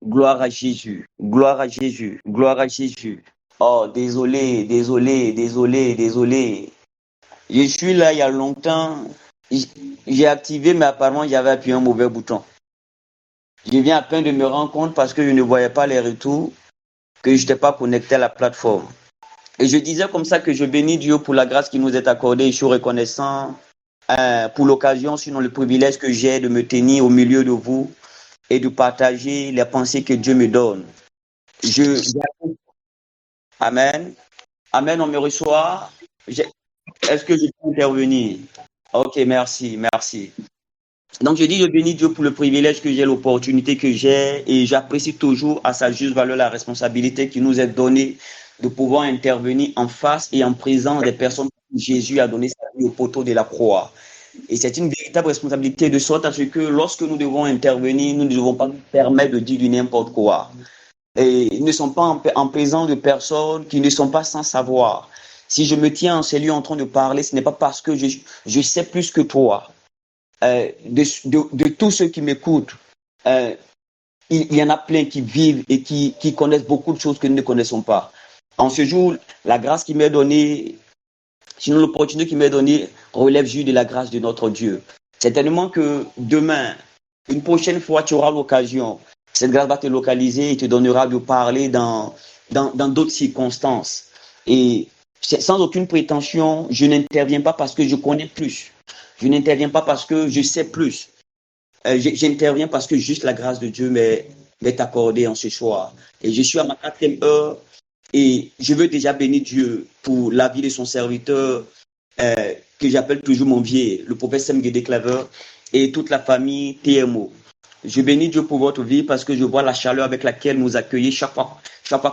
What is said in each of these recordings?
Gloire à Jésus. Gloire à Jésus. Gloire à Jésus. Oh, désolé, désolé, désolé, désolé. Je suis là il y a longtemps. J'ai activé, mais apparemment, j'avais appuyé un mauvais bouton. Je viens à peine de me rendre compte parce que je ne voyais pas les retours, que je n'étais pas connecté à la plateforme. Et je disais comme ça que je bénis Dieu pour la grâce qui nous est accordée. Je suis reconnaissant pour l'occasion, sinon le privilège que j'ai de me tenir au milieu de vous et de partager les pensées que Dieu me donne. Je, Amen. Amen, on me reçoit. Est-ce que je peux intervenir? Ok, merci, merci. Donc, je dis, je bénis Dieu pour le privilège que j'ai, l'opportunité que j'ai, et j'apprécie toujours à sa juste valeur la responsabilité qui nous est donnée de pouvoir intervenir en face et en présence des personnes que Jésus a donné sa vie au poteau de la croix. Et c'est une véritable responsabilité de sorte à ce que lorsque nous devons intervenir, nous ne devons pas nous permettre de dire du n'importe quoi. Et ils ne sont pas en présence de personnes qui ne sont pas sans savoir. Si je me tiens en ces lieux en train de parler, ce n'est pas parce que je sais plus que toi. De tous ceux qui m'écoutent, euh, il y en a plein qui vivent et qui connaissent beaucoup de choses que nous ne connaissons pas. En ce jour, la grâce qui m'est donnée, sinon l'opportunité qui m'est donnée, relève juste de la grâce de notre Dieu. Certainement que demain, une prochaine fois, tu auras l'occasion. Cette grâce va te localiser et te donnera de parler dans d'autres circonstances. Et sans aucune prétention, je n'interviens pas parce que je connais plus. Je n'interviens pas parce que je sais plus. J'interviens parce que juste la grâce de Dieu m'est accordée en ce soir. Et je suis à ma 4e heure et je veux déjà bénir Dieu pour la vie de son serviteur, que j'appelle toujours mon vieux, le prophète Sam Guédé Claveur, et toute la famille TMO. Je bénis Dieu pour votre vie parce que je vois la chaleur avec laquelle vous accueillez chaque fois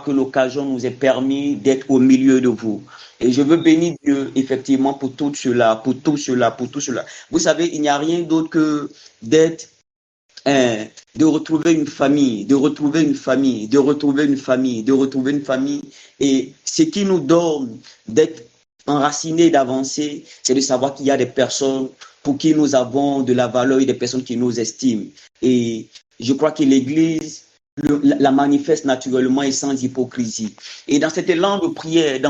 que l'occasion nous est permis d'être au milieu de vous. Et je veux bénir Dieu effectivement pour tout cela, pour tout cela, pour tout cela. Vous savez, il n'y a rien d'autre que d'être, de retrouver une famille, de retrouver une famille, de retrouver une famille, de retrouver une famille. Et ce qui nous donne d'être enracinés, d'avancer, c'est de savoir qu'il y a des personnes pour qui nous avons de la valeur et des personnes qui nous estiment. Et je crois que l'Église la manifeste naturellement et sans hypocrisie. Et dans cet élan de prière,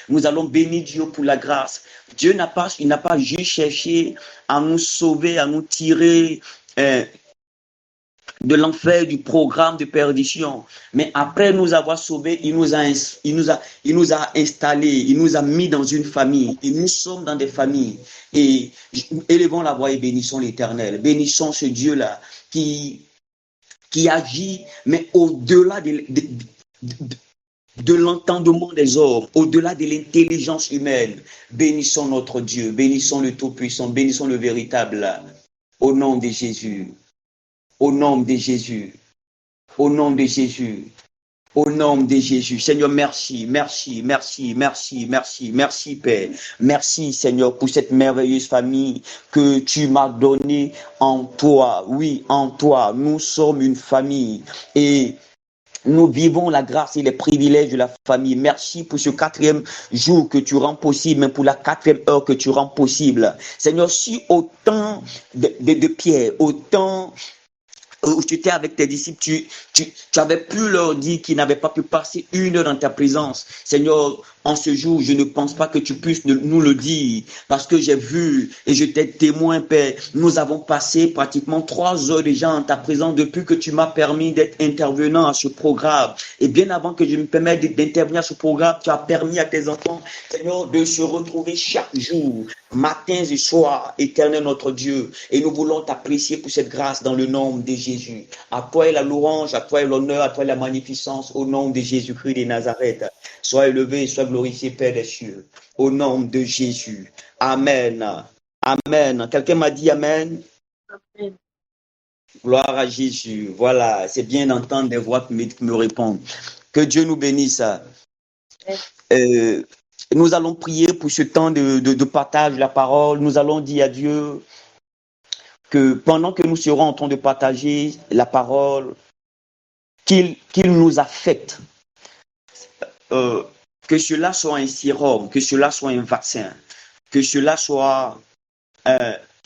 nous allons bénir Dieu pour la grâce. Dieu il n'a pas juste cherché à nous sauver, à nous tirer de l'enfer, du programme de perdition. Mais après nous avoir sauvés, il nous a installés, il nous a mis dans une famille. Et nous sommes dans des familles. Et élevons la voix et bénissons l'Éternel. Bénissons ce Dieu-là qui agit, mais au-delà de l'entendement des hommes, au-delà de l'intelligence humaine. Bénissons notre Dieu, bénissons le Tout-Puissant, bénissons le véritable. Au nom de Jésus. Au nom de Jésus, au nom de Jésus, au nom de Jésus. Seigneur, merci, merci, merci, merci, merci, merci, Père. Merci, Seigneur, pour cette merveilleuse famille que tu m'as donnée en toi. Oui, en toi, nous sommes une famille et nous vivons la grâce et les privilèges de la famille. Merci pour ce 4e jour que tu rends possible, mais pour la 4e heure que tu rends possible. Seigneur, si autant de Pierre, autant où tu étais avec tes disciples, tu avais pu leur dire qu'ils n'avaient pas pu passer une heure dans ta présence. Seigneur, en ce jour, je ne pense pas que tu puisses nous le dire, parce que j'ai vu et je t'ai témoin, Père. Nous avons passé pratiquement 3 heures déjà en ta présence depuis que tu m'as permis d'être intervenant à ce programme. Et bien avant que je me permette d'intervenir à ce programme, tu as permis à tes enfants, Seigneur, de se retrouver chaque jour, matins et soirs, éternel notre Dieu. Et nous voulons t'apprécier pour cette grâce dans le nom de Jésus. À toi est la louange, à toi est l'honneur, à toi est la magnificence, au nom de Jésus-Christ de Nazareth. Sois élevé, sois glorifié, Père des cieux. Au nom de Jésus. Amen. Amen. Quelqu'un m'a dit Amen. Amen. Gloire à Jésus. Voilà, c'est bien d'entendre des voix qui me répondent. Que Dieu nous bénisse. Nous allons prier pour ce temps de partage de la parole. Nous allons dire à Dieu que pendant que nous serons en train de partager la parole, qu'il nous affecte. Que cela soit un sérum, que cela soit un vaccin, que cela soit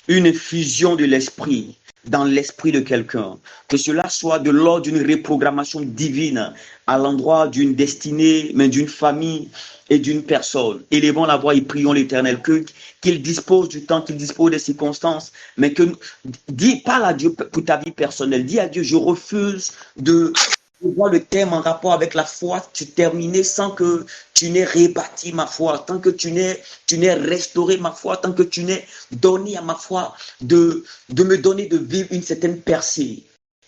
une fusion de l'esprit, dans l'esprit de quelqu'un, que cela soit de l'ordre d'une reprogrammation divine à l'endroit d'une destinée, mais d'une famille et d'une personne. Élevons la voix et prions l'Éternel, qu'il dispose du temps, qu'il dispose des circonstances, mais que parle à Dieu pour ta vie personnelle. Dis à Dieu, je refuse de voir le thème en rapport avec la foi se terminer sans que tu n'aies rebâti ma foi, tant que tu n'aies restauré ma foi, tant que tu n'aies donné à ma foi de me donner de vivre une certaine percée.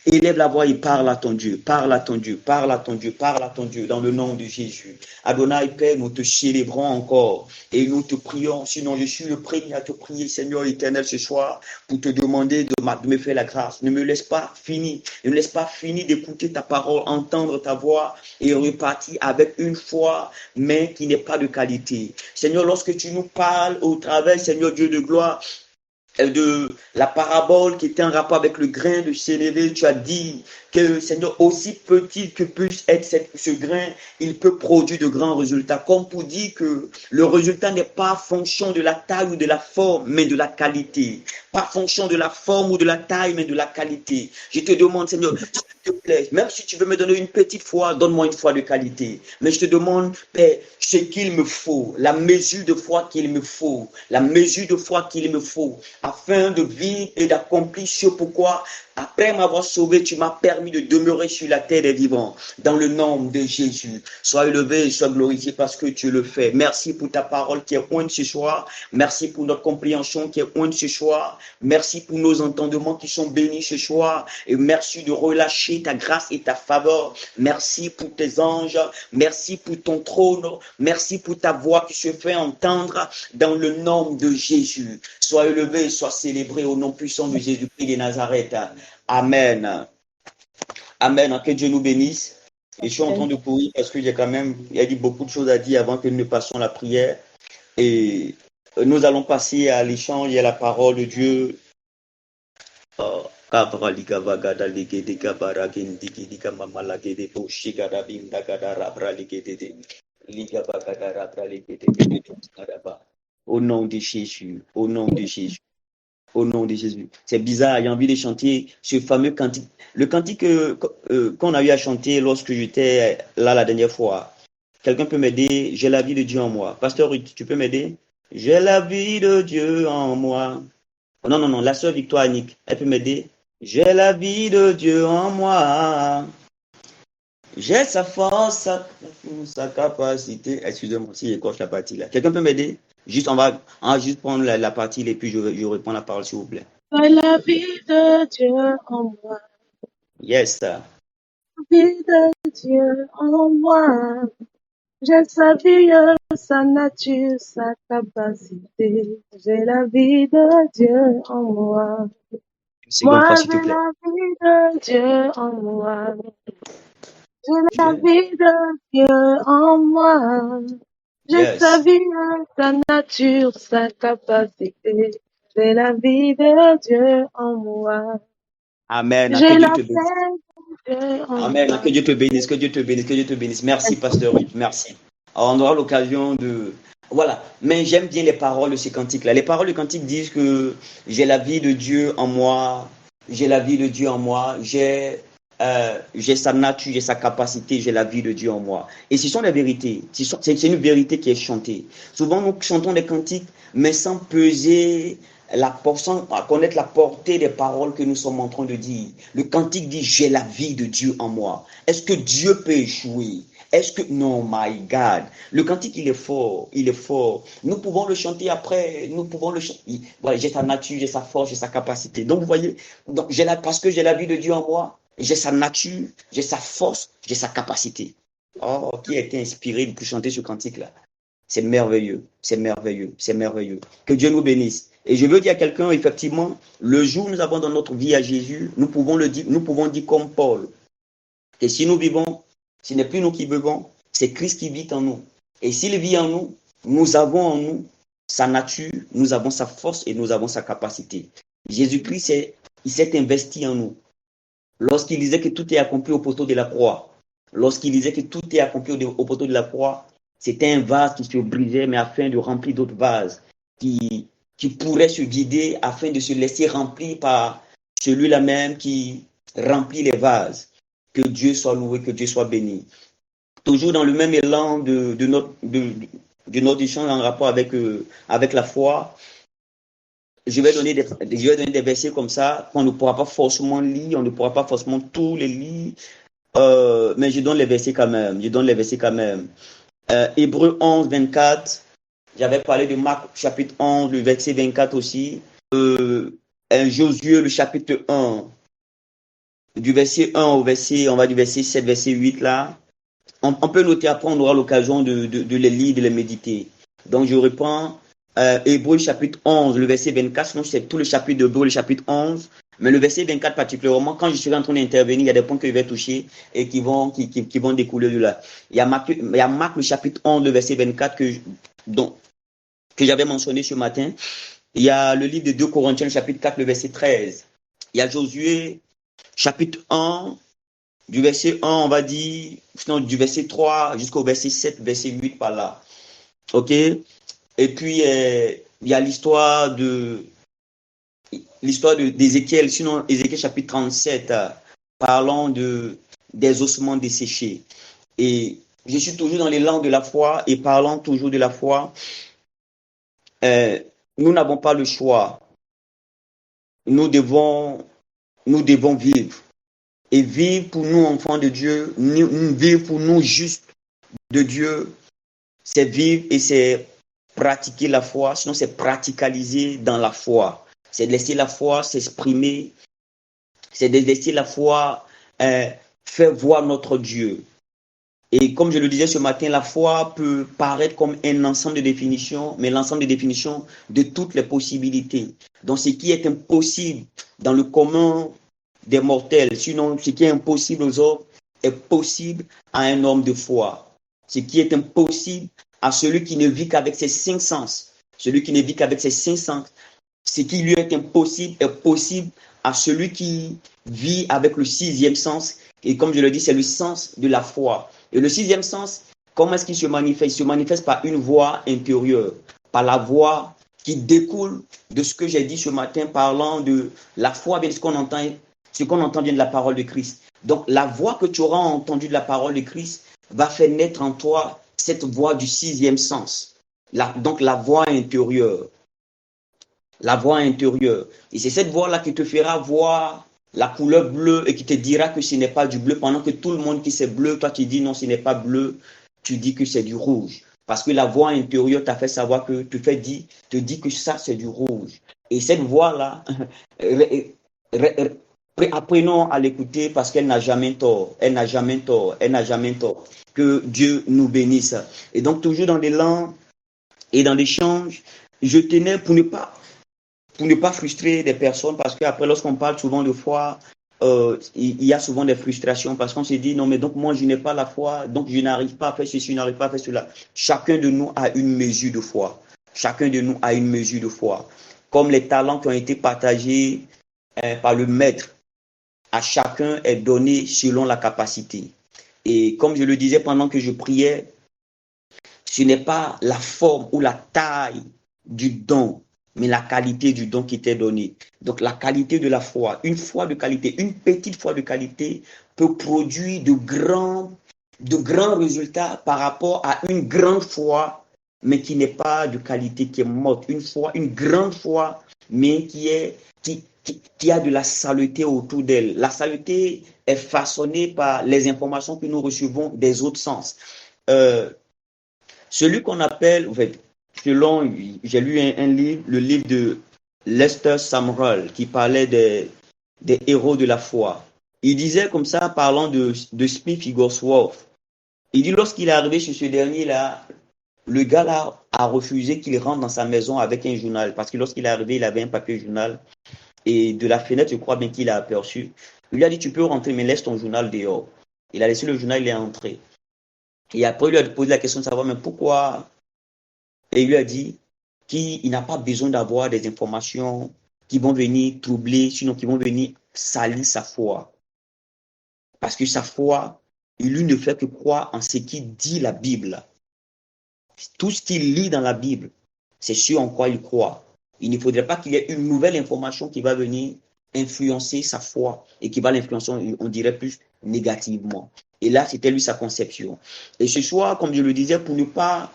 Élève la voix et parle à ton Dieu, parle à ton Dieu, parle à ton Dieu, parle à ton Dieu dans le nom de Jésus. Adonai Père, nous te célébrons encore et nous te prions. Sinon, je suis le premier à te prier, Seigneur éternel, ce soir, pour te demander de me faire la grâce. Ne me laisse pas finir, ne me laisse pas finir d'écouter ta parole, entendre ta voix et repartir avec une foi, mais qui n'est pas de qualité. Seigneur, lorsque tu nous parles au travers, Seigneur Dieu de gloire, de la parabole qui était en rapport avec le grain de sénévé, tu as dit que, Seigneur, aussi petit que puisse être ce grain, il peut produire de grands résultats. Comme pour dire que le résultat n'est pas fonction de la taille ou de la forme, mais de la qualité. Pas fonction de la forme ou de la taille, mais de la qualité. Je te demande, Seigneur, s'il te plaît, même si tu veux me donner une petite foi, donne-moi une foi de qualité. Mais je te demande, Père, ce qu'il me faut, la mesure de foi qu'il me faut, la mesure de foi qu'il me faut, afin de vivre et d'accomplir ce pourquoi, après m'avoir sauvé, tu m'as permis de demeurer sur la terre des vivants. Dans le nom de Jésus, sois élevé et sois glorifié parce que tu le fais. Merci pour ta parole qui est ointe ce soir. Merci pour notre compréhension qui est ointe ce soir. Merci pour nos entendements qui sont bénis ce soir. Et merci de relâcher ta grâce et ta faveur. Merci pour tes anges. Merci pour ton trône. Merci pour ta voix qui se fait entendre dans le nom de Jésus. Sois élevé et sois célébré au nom puissant de Jésus-Christ de Nazareth. Amen. Amen. Que Dieu nous bénisse. Et je suis en train de courir parce qu'il y a dit beaucoup de choses à dire avant que nous ne passions la prière. Et nous allons passer à l'échange et à la parole de Dieu. Au nom de Jésus, au nom de Jésus. Au nom de Jésus. C'est bizarre, j'ai envie de chanter ce fameux cantique. Le cantique qu'on a eu à chanter lorsque j'étais là la dernière fois. Quelqu'un peut m'aider? J'ai la vie de Dieu en moi. Pasteur Ruth, tu peux m'aider? J'ai la vie de Dieu en moi. Oh, non, la sœur Victoire Annick, elle peut m'aider? J'ai la vie de Dieu en moi. J'ai sa force, sa capacité. Excusez-moi si j'écorche la partie là. Quelqu'un peut m'aider? Juste, on va juste prendre la partie et puis je reprends la parole, s'il vous plaît. J'ai la vie de Dieu en moi. Yes, sir. La vie de Dieu en moi. J'ai sa vie, sa nature, sa capacité. J'ai la vie de Dieu en moi. Moi, j'ai la vie de Dieu en moi. J'ai la vie de Dieu en moi. J'ai sa vie, sa nature, sa capacité. J'ai la vie de Dieu en moi. Amen. Que Dieu te bénisse. Amen. Que Dieu te bénisse, que Dieu te bénisse, que Dieu te bénisse. Merci, pasteur. Merci. Alors, on aura l'occasion de... Voilà. Mais j'aime bien les paroles de ces cantiques-là. Les paroles de cantiques disent que j'ai la vie de Dieu en moi. J'ai la vie de Dieu en moi. J'ai sa nature, j'ai sa capacité, j'ai la vie de Dieu en moi. Et ce sont des vérités. C'est une vérité qui est chantée. Souvent, nous chantons des cantiques, mais sans peser sans connaître la portée des paroles que nous sommes en train de dire. Le cantique dit, j'ai la vie de Dieu en moi. Est-ce que Dieu peut échouer? Est-ce que... Non, my God. Le cantique, il est fort. Il est fort. Nous pouvons le chanter après. Nous pouvons le chanter. Voilà, j'ai sa nature, j'ai sa force, j'ai sa capacité. Donc, vous voyez, parce que j'ai la vie de Dieu en moi, j'ai sa nature, j'ai sa force, j'ai sa capacité. Oh, qui a été inspiré pour chanter ce cantique-là? C'est merveilleux, c'est merveilleux, c'est merveilleux. Que Dieu nous bénisse. Et je veux dire à quelqu'un, effectivement, le jour où nous avons dans notre vie à Jésus, nous pouvons dire comme Paul. Et si nous vivons, ce n'est plus nous qui vivons, c'est Christ qui vit en nous. Et s'il vit en nous, nous avons en nous sa nature, nous avons sa force et nous avons sa capacité. Jésus-Christ, il s'est investi en nous. Lorsqu'il disait que tout est accompli au poteau de la croix, lorsqu'il disait que tout est accompli au poteau de la croix, c'était un vase qui se brisait, mais afin de remplir d'autres vases qui pourraient se vider afin de se laisser remplir par celui-là même qui remplit les vases. Que Dieu soit loué, que Dieu soit béni. Toujours dans le même élan de notre échange en rapport avec la foi, je vais donner des versets comme ça qu'on ne pourra pas forcément lire, on ne pourra pas forcément tous les lire, mais je donne les versets quand même. Hébreux 11, 24, j'avais parlé de Marc chapitre 11, le verset 24 aussi. Josué, le chapitre 1, du verset 1 au verset, on va du verset 7, verset 8 là. On peut noter après, on aura l'occasion de les lire, de les méditer. Donc je reprends Hébreux chapitre 11, le verset 24, sinon c'est tout le chapitre de Hébreux, le chapitre 11. Mais le verset 24 particulièrement, quand je serai en train d'intervenir, il y a des points que je vais toucher et qui vont découler de là. Il y a Marc le chapitre 11, le verset 24 que j'avais mentionné ce matin. Il y a le livre de 2 Corinthiens, le chapitre 4, le verset 13. Il y a Josué, chapitre 1, du verset 1, on va dire, sinon du verset 3 jusqu'au verset 7, verset 8 par là. OK? Et puis, il y a l'histoire d'Ézéchiel, sinon Ézéchiel chapitre 37, parlant des ossements desséchés. Et je suis toujours dans l'élan de la foi et parlant toujours de la foi. Nous n'avons pas le choix. Nous devons vivre. Et vivre pour nous, enfants de Dieu, vivre pour nous, justes de Dieu, c'est vivre et c'est pratiquer la foi, sinon c'est praticaliser dans la foi. C'est de laisser la foi s'exprimer, c'est de laisser la foi faire voir notre Dieu. Et comme je le disais ce matin, la foi peut paraître comme un ensemble de définitions, mais l'ensemble de définitions de toutes les possibilités. Donc ce qui est impossible dans le commun des mortels, sinon ce qui est impossible aux hommes est possible à un homme de foi. Ce qui est impossible à celui qui ne vit qu'avec ses 5 sens. Celui qui ne vit qu'avec ses 5 sens. Ce qui lui est impossible est possible à celui qui vit avec le 6e sens. Et comme je le dis, c'est le sens de la foi. Et le 6e sens, comment est-ce qu'il se manifeste? Il se manifeste par une voix intérieure, par la voix qui découle de ce que j'ai dit ce matin, parlant de la foi, bien ce qu'on entend bien de la parole de Christ. Donc la voix que tu auras entendue de la parole de Christ va faire naître en toi cette voix du 6e sens. Donc la voix intérieure. La voix intérieure. Et c'est cette voix-là qui te fera voir la couleur bleue et qui te dira que ce n'est pas du bleu, pendant que tout le monde qui c'est bleu, toi tu dis non, ce n'est pas bleu, tu dis que c'est du rouge. Parce que la voix intérieure t'a fait savoir que te dit que ça c'est du rouge. Et cette voix-là, apprenons à l'écouter parce qu'elle n'a jamais tort. Elle n'a jamais tort. Elle n'a jamais tort. Que Dieu nous bénisse. Et donc toujours dans l'élan et dans l'échange, je tenais pour ne pas frustrer des personnes, parce qu'après, lorsqu'on parle souvent de foi, il y a souvent des frustrations parce qu'on se dit non, mais donc moi je n'ai pas la foi, donc je n'arrive pas à faire ceci, je n'arrive pas à faire cela. Chacun de nous a une mesure de foi. Chacun de nous a une mesure de foi. Comme les talents qui ont été partagés par le maître, à chacun est donné selon la capacité. Et comme je le disais pendant que je priais, ce n'est pas la forme ou la taille du don, mais la qualité du don qui t'est donné. Donc la qualité de la foi, une foi de qualité, une petite foi de qualité peut produire de grands résultats par rapport à une grande foi, mais qui n'est pas de qualité, qui est morte. Une grande foi, mais qui a de la saleté autour d'elle. La saleté est façonnée par les informations que nous recevons des autres sens. Celui qu'on appelle, en fait, j'ai lu un livre, le livre de Lester Sumrall, qui parlait des héros de la foi. Il disait comme ça, parlant de Smith Wigglesworth, il dit lorsqu'il est arrivé chez ce dernier-là, le gars-là a refusé qu'il rentre dans sa maison avec un journal, parce que lorsqu'il est arrivé, il avait un papier journal, et de la fenêtre, je crois bien qu'il a aperçu. Il lui a dit, tu peux rentrer, mais laisse ton journal dehors. Il a laissé le journal, il est entré. Et après, il lui a posé la question de savoir, mais pourquoi? Et il lui a dit qu'il n'a pas besoin d'avoir des informations qui vont venir troubler, sinon qui vont venir salir sa foi. Parce que sa foi, lui ne fait que croire en ce qu'il dit la Bible. Tout ce qu'il lit dans la Bible, c'est ce en quoi il croit. Il ne faudrait pas qu'il y ait une nouvelle information qui va venir influencer sa foi et qui va l'influencer, on dirait plus négativement. Et là, c'était lui sa conception. Et ce soir, comme je le disais, pour ne pas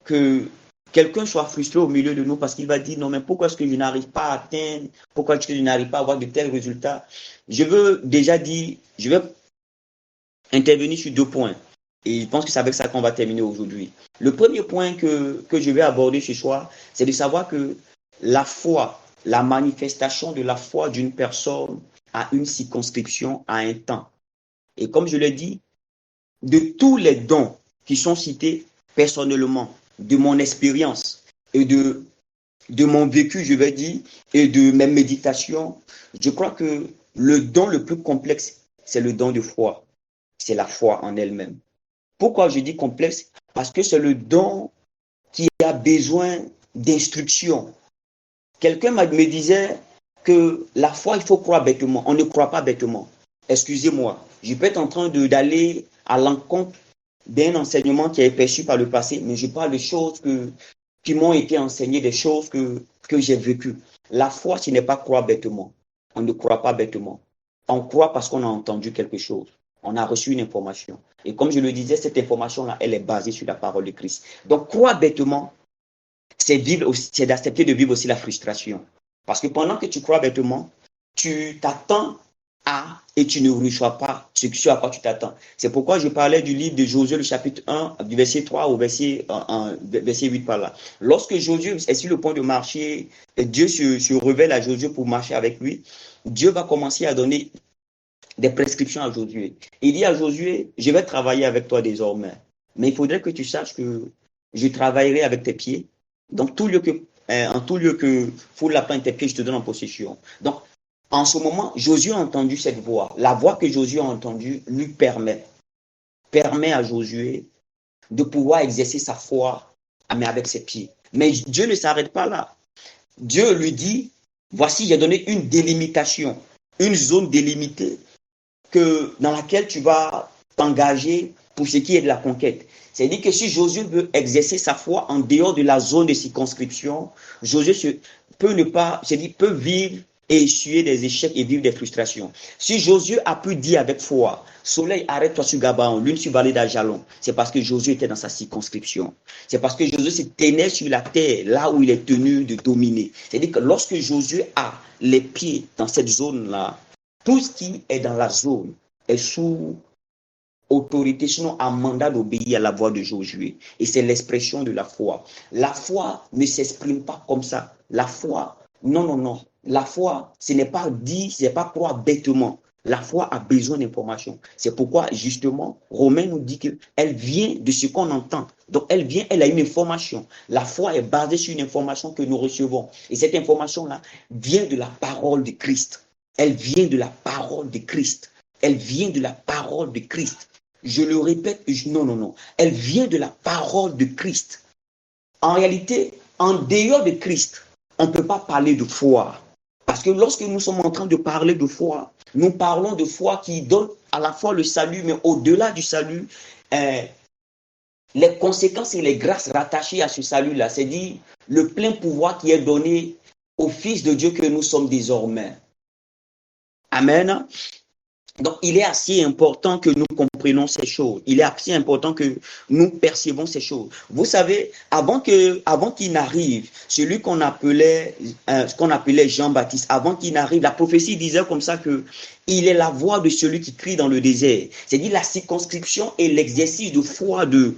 que quelqu'un soit frustré au milieu de nous parce qu'il va dire non, mais pourquoi est-ce que je n'arrive pas à atteindre, pourquoi est-ce que je n'arrive pas à avoir de tels résultats? Je veux déjà dire, je vais intervenir sur 2 points. Et je pense que c'est avec ça qu'on va terminer aujourd'hui. Le premier point que je vais aborder ce soir, c'est de savoir que la foi, la manifestation de la foi d'une personne a une circonscription, à un temps. Et comme je l'ai dit, de tous les dons qui sont cités personnellement, de mon expérience et de mon vécu, je vais dire, et de mes méditations, je crois que le don le plus complexe, c'est le don de foi. C'est la foi en elle-même. Pourquoi je dis complexe? Parce que c'est le don qui a besoin d'instruction. Quelqu'un me disait que la foi, il faut croire bêtement. On ne croit pas bêtement. Excusez-moi, je peux être en train d'aller à l'encontre d'un enseignement qui est perçu par le passé, mais je parle de choses qui m'ont été enseignées, des choses que j'ai vécues. La foi, ce n'est pas croire bêtement. On ne croit pas bêtement. On croit parce qu'on a entendu quelque chose. On a reçu une information. Et comme je le disais, cette information-là, elle est basée sur la parole de Christ. Donc, croire bêtement, c'est d'accepter de vivre aussi la frustration. Parce que pendant que tu crois bêtement, tu t'attends à et tu ne reçois pas ce à quoi tu t'attends. C'est pourquoi je parlais du livre de Josué, le chapitre 1, du verset 3 au verset 8 par là. Lorsque Josué est sur le point de marcher, Dieu se révèle à Josué pour marcher avec lui. Dieu va commencer à donner des prescriptions à Josué. Il dit à Josué, je vais travailler avec toi désormais. Mais il faudrait que tu saches que je travaillerai avec tes pieds. Donc, en tout lieu que foule la plante tes pieds, je te donne en possession. Donc, en ce moment, Josué a entendu cette voix. La voix que Josué a entendue lui permet à Josué de pouvoir exercer sa foi, mais avec ses pieds. Mais Dieu ne s'arrête pas là. Dieu lui dit, voici, j'ai donné une délimitation, une zone délimitée dans laquelle tu vas t'engager pour ce qui est de la conquête. C'est-à-dire que si Josué veut exercer sa foi en dehors de la zone de circonscription, Josué peut vivre et essuyer des échecs et vivre des frustrations. Si Josué a pu dire avec foi, soleil, arrête-toi sur Gabaon, lune sur vallée d'Ajalon, c'est parce que Josué était dans sa circonscription. C'est parce que Josué se tenait sur la terre, là où il est tenu de dominer. C'est-à-dire que lorsque Josué a les pieds dans cette zone-là, tout ce qui est dans la zone est sous autorité, sinon un mandat d'obéir à la voix de Josué. Et c'est l'expression de la foi. La foi ne s'exprime pas comme ça. La foi, non. La foi, ce n'est pas dit, ce n'est pas croire bêtement. La foi a besoin d'informations. C'est pourquoi, justement, Romain nous dit qu'elle vient de ce qu'on entend. Donc, elle a une information. La foi est basée sur une information que nous recevons. Et cette information-là vient de la parole de Christ. Elle vient de la parole de Christ. Elle vient de la parole de Christ. Je le répète, non. Elle vient de la parole de Christ. En réalité, en dehors de Christ, on ne peut pas parler de foi. Parce que lorsque nous sommes en train de parler de foi, nous parlons de foi qui donne à la fois le salut, mais au-delà du salut, les conséquences et les grâces rattachées à ce salut-là, c'est-à-dire le plein pouvoir qui est donné au Fils de Dieu que nous sommes désormais. Amen. Donc, il est assez important que nous comprenions ces choses. Il est assez important que nous percevons ces choses. Vous savez, avant qu'il n'arrive, celui qu'on appelait Jean-Baptiste, avant qu'il n'arrive, la prophétie disait comme ça que il est la voix de celui qui crie dans le désert. C'est-à-dire la circonscription et l'exercice de foi de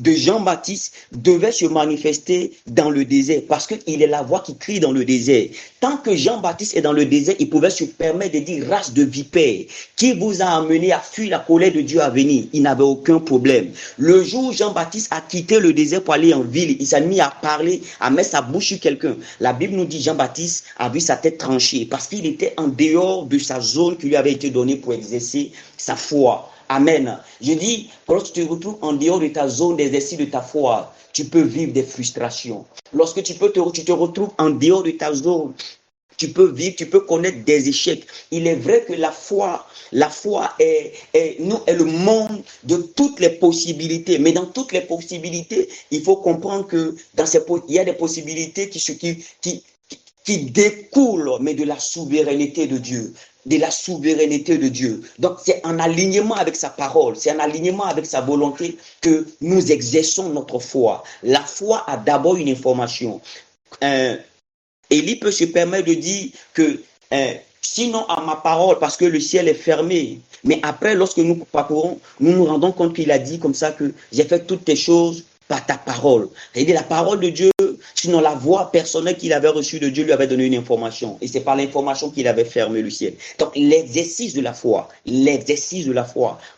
Jean-Baptiste devait se manifester dans le désert parce qu'il est la voix qui crie dans le désert. Tant que Jean-Baptiste est dans le désert, il pouvait se permettre de dire race de vipères, qui vous a amené à fuir la colère de Dieu à venir. Il n'avait aucun problème. Le jour où Jean-Baptiste a quitté le désert pour aller en ville, il s'est mis à parler, à mettre sa bouche sur quelqu'un. La Bible nous dit Jean-Baptiste a vu sa tête tranchée parce qu'il était en dehors de sa zone qui lui avait été donnée pour exercer sa foi. Amen. Je dis, lorsque tu te retrouves en dehors de ta zone d'exercice de ta foi, tu peux vivre des frustrations. Lorsque tu te retrouves en dehors de ta zone, tu peux connaître des échecs. Il est vrai que la foi est le monde de toutes les possibilités. Mais dans toutes les possibilités, il faut comprendre que il y a des possibilités qui découle, mais de la souveraineté de Dieu. De la souveraineté de Dieu. Donc, c'est en alignement avec sa parole, c'est en alignement avec sa volonté que nous exerçons notre foi. La foi a d'abord une information. Élie peut se permettre de dire que sinon à ma parole, parce que le ciel est fermé. Mais après, lorsque nous parcourons, nous nous rendons compte qu'il a dit comme ça que j'ai fait toutes tes choses par ta parole. C'est-à-dire la parole de Dieu, sinon la voix personnelle qu'il avait reçue de Dieu lui avait donné une information. Et c'est par l'information qu'il avait fermé le ciel. Donc l'exercice de la foi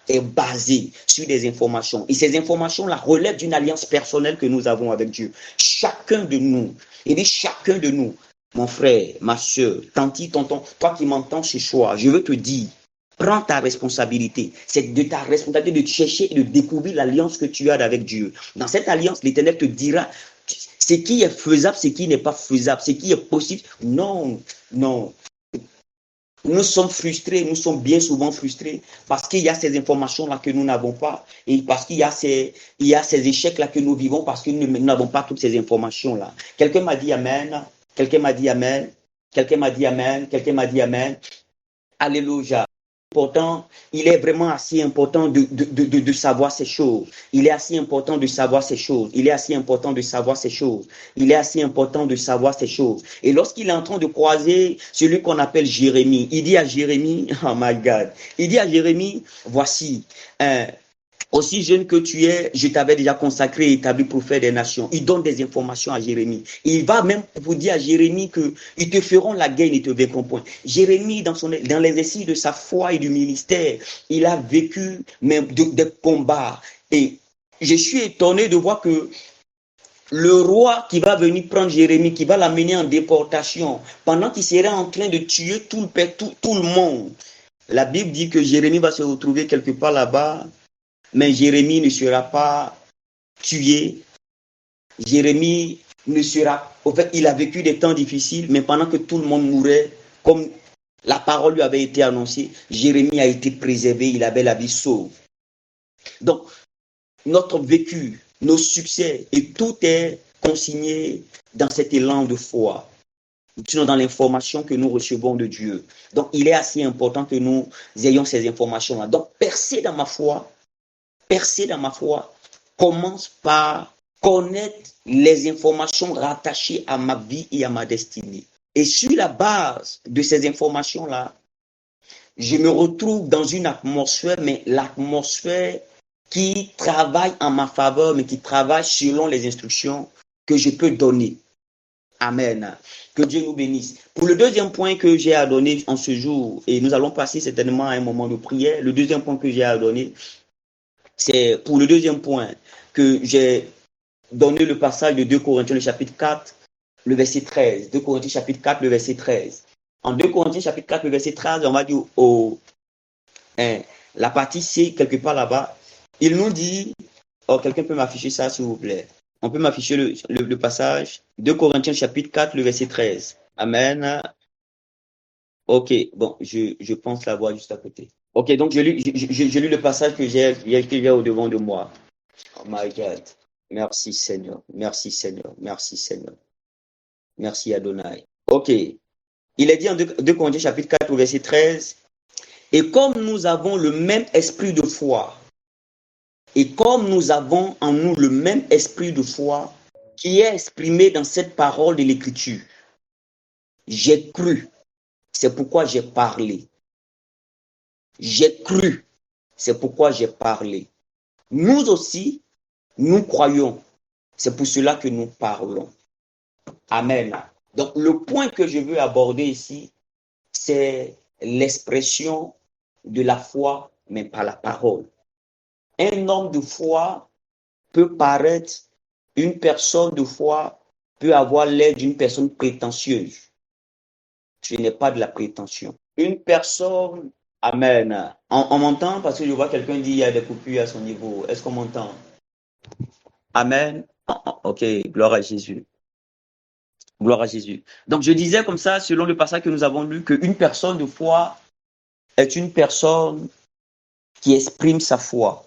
est basé sur des informations. Et ces informations-là relèvent d'une alliance personnelle que nous avons avec Dieu. Chacun de nous, mon frère, ma soeur, tanti, tonton, toi qui m'entends ce soir, je veux te dire, prends ta responsabilité. C'est de ta responsabilité de chercher et de découvrir l'alliance que tu as avec Dieu. Dans cette alliance, l'Éternel te dira ce qui est faisable, ce qui n'est pas faisable, ce qui est possible. Non. Nous sommes frustrés, nous sommes bien souvent frustrés parce qu'il y a ces informations-là que nous n'avons pas et parce qu'il y a ces échecs-là que nous vivons parce que nous n'avons pas toutes ces informations-là. Quelqu'un m'a dit Amen, quelqu'un m'a dit Amen, quelqu'un m'a dit Amen, quelqu'un m'a dit Amen. Alléluia. Important, il est vraiment assez important de savoir ces choses. Il est assez important de savoir ces choses. Il est assez important de savoir ces choses. Il est assez important de savoir ces choses. Et lorsqu'il est en train de croiser celui qu'on appelle Jérémie, il dit à Jérémie, oh my God, il dit à Jérémie, voici, aussi jeune que tu es, je t'avais déjà consacré et établi prophète des nations. Il donne des informations à Jérémie. Il va même vous dire à Jérémie qu'ils te feront la guerre, ils ne te vaincront point. Jérémie, dans l'exercice de sa foi et du ministère, il a vécu même des combats. Et je suis étonné de voir que le roi qui va venir prendre Jérémie, qui va l'amener en déportation, pendant qu'il serait en train de tuer tout le monde, la Bible dit que Jérémie va se retrouver quelque part là-bas. Mais Jérémie ne sera pas tué. Jérémie ne sera... En fait, il a vécu des temps difficiles, mais pendant que tout le monde mourait, comme la parole lui avait été annoncée, Jérémie a été préservé, il avait la vie sauve. Donc, notre vécu, nos succès, et tout est consigné dans cet élan de foi, sinon dans l'information que nous recevons de Dieu. Donc, il est assez important que nous ayons ces informations-là. Donc, percer dans ma foi commence par connaître les informations rattachées à ma vie et à ma destinée. Et sur la base de ces informations-là, je me retrouve dans une atmosphère, mais l'atmosphère qui travaille en ma faveur, mais qui travaille selon les instructions que je peux donner. Amen. Que Dieu nous bénisse. Pour le deuxième point que j'ai à donner en ce jour, et nous allons passer certainement à un moment de prière, le deuxième point que j'ai à donner, c'est pour le deuxième point que j'ai donné le passage de 2 Corinthiens, le chapitre 4, le verset 13. 2 Corinthiens, chapitre 4, le verset 13. En 2 Corinthiens, chapitre 4, le verset 13, on va dire la partie C, quelque part là-bas, il nous dit, quelqu'un peut m'afficher ça, s'il vous plaît. On peut m'afficher le passage, 2 Corinthiens, chapitre 4, le verset 13. Amen. Ok, bon, je pense l'avoir juste à côté. Ok, donc je lis le passage que j'ai au-devant de moi. Oh my God. Merci Seigneur. Merci Seigneur. Merci Seigneur. Merci Adonai. Ok. Il est dit en 2 Corinthiens chapitre 4 verset 13. Et comme nous avons le même esprit de foi, et comme nous avons en nous le même esprit de foi qui est exprimé dans cette parole de l'Écriture, j'ai cru, c'est pourquoi j'ai parlé. J'ai cru, c'est pourquoi j'ai parlé. Nous aussi, nous croyons, c'est pour cela que nous parlons. Amen. Donc, le point que je veux aborder ici, c'est l'expression de la foi, mais par la parole. Un homme de foi peut paraître, une personne de foi peut avoir l'air d'une personne prétentieuse. Ce n'est pas de la prétention. Une personne, amen. On m'entend parce que je vois quelqu'un dire il y a des coupures à son niveau. Est-ce qu'on m'entend? Amen. Ok, gloire à Jésus. Gloire à Jésus. Donc je disais comme ça, selon le passage que nous avons lu, qu'une personne de foi est une personne qui exprime sa foi.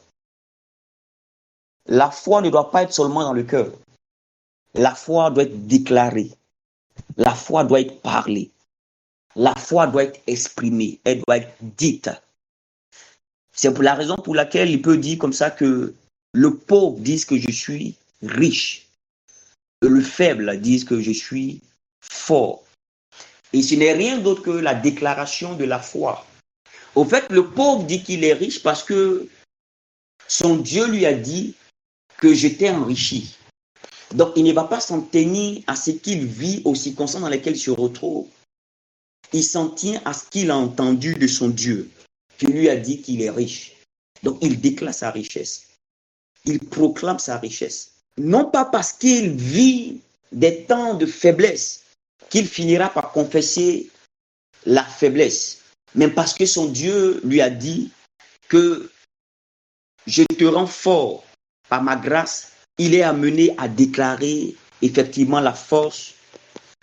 La foi ne doit pas être seulement dans le cœur. La foi doit être déclarée. La foi doit être parlée. La foi doit être exprimée. Elle doit être dite. C'est pour la raison pour laquelle il peut dire comme ça que le pauvre dit que je suis riche. Et le faible dit que je suis fort. Et ce n'est rien d'autre que la déclaration de la foi. Au fait, le pauvre dit qu'il est riche parce que son Dieu lui a dit que j'étais enrichi. Donc, il ne va pas s'en tenir à ce qu'il vit aux circonstances dans lesquelles il se retrouve. Il s'en tient à ce qu'il a entendu de son Dieu, qui lui a dit qu'il est riche. Donc, il déclare sa richesse. Il proclame sa richesse. Non pas parce qu'il vit des temps de faiblesse qu'il finira par confesser la faiblesse, mais parce que son Dieu lui a dit que je te rends fort par ma grâce. Il est amené à déclarer effectivement la force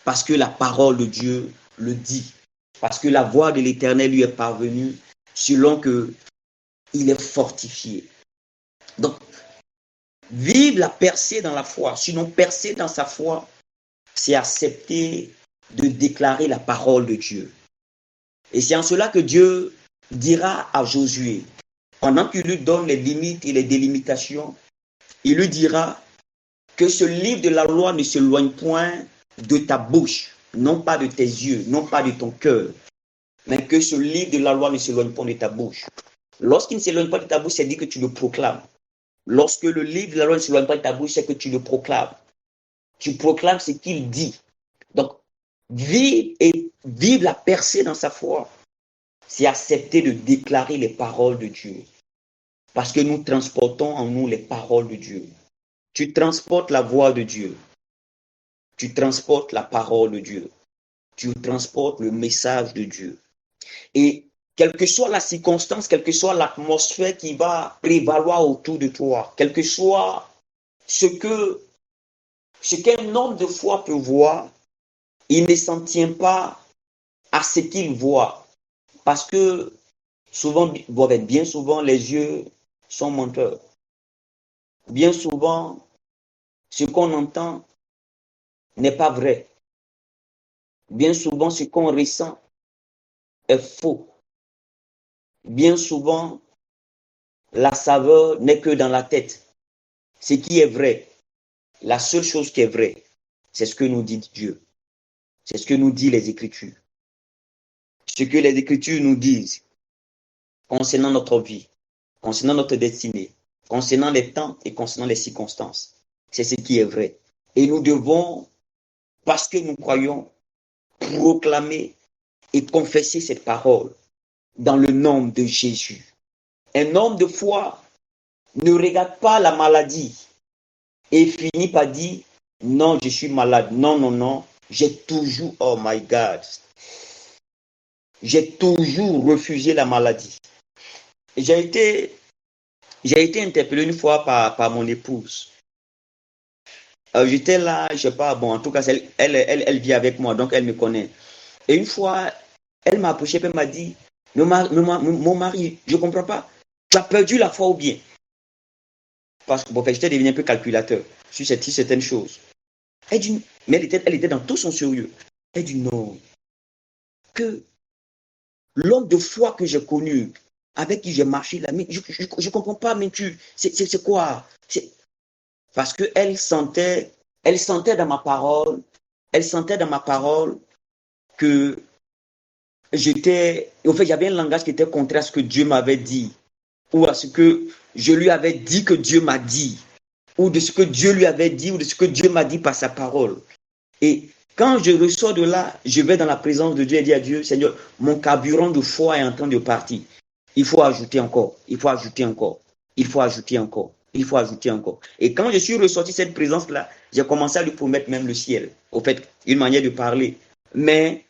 parce que la parole de Dieu le dit, parce que la voix de l'Éternel lui est parvenue selon que il est fortifié. Donc, vivre la percée dans la foi, sinon percer dans sa foi, c'est accepter de déclarer la parole de Dieu. Et c'est en cela que Dieu dira à Josué, pendant qu'il lui donne les limites et les délimitations, il lui dira que ce livre de la loi ne s'éloigne point de ta bouche, non pas de tes yeux, non pas de ton cœur, mais que ce livre de la loi ne s'éloigne pas de ta bouche. Lorsqu'il ne s'éloigne pas de ta bouche, c'est dit que tu le proclames. Lorsque le livre de la loi ne s'éloigne pas de ta bouche, c'est que tu le proclames. Tu proclames ce qu'il dit. Donc, vivre la percée dans sa foi, c'est accepter de déclarer les paroles de Dieu. Parce que nous transportons en nous les paroles de Dieu. Tu transportes la voix de Dieu. Tu transportes la parole de Dieu. Tu transportes le message de Dieu. Et quelle que soit la circonstance, quelle que soit l'atmosphère qui va prévaloir autour de toi, quel que soit ce qu'un homme de foi peut voir, il ne s'en tient pas à ce qu'il voit. Parce que souvent, bien souvent, les yeux sont menteurs. Bien souvent, ce qu'on entend n'est pas vrai. Bien souvent, ce qu'on ressent est faux. Bien souvent, la saveur n'est que dans la tête. Ce qui est vrai, la seule chose qui est vraie, c'est ce que nous dit Dieu. C'est ce que nous disent les Écritures. Ce que les Écritures nous disent concernant notre vie, concernant notre destinée, concernant les temps et concernant les circonstances. C'est ce qui est vrai. Et nous devons, parce que nous croyons, proclamer et confesser cette parole dans le nom de Jésus. Un homme de foi ne regarde pas la maladie et finit par dire non, je suis malade. Non, non, non. J'ai toujours, oh my God, j'ai toujours refusé la maladie. J'ai été interpellé une fois par mon épouse. J'étais là, je sais pas, bon, en tout cas, elle vit avec moi, donc elle me connaît. Et une fois, elle m'a approché et m'a dit, mon mari, je ne comprends pas, tu as perdu la foi ou bien? Parce que bon, j'étais devenu un peu calculateur sur certaines choses. Elle dit, mais elle était dans tout son sérieux. Elle dit non, que l'homme de foi que j'ai connu, avec qui j'ai marché là, mais je ne comprends pas, mais c'est quoi? Parce qu'elle sentait dans ma parole, que au fait, j'avais un langage qui était contraire à ce que Dieu m'avait dit, ou à ce que je lui avais dit que Dieu m'a dit, ou de ce que Dieu lui avait dit, ou de ce que Dieu m'a dit par sa parole. Et quand je ressors de là, je vais dans la présence de Dieu et dis à Dieu, Seigneur, mon carburant de foi est en train de partir. Il faut ajouter encore, il faut ajouter encore, il faut ajouter encore, il faut ajouter encore. Et quand je suis ressorti de cette présence-là, j'ai commencé à lui promettre même le ciel. Au fait, une manière de parler, mais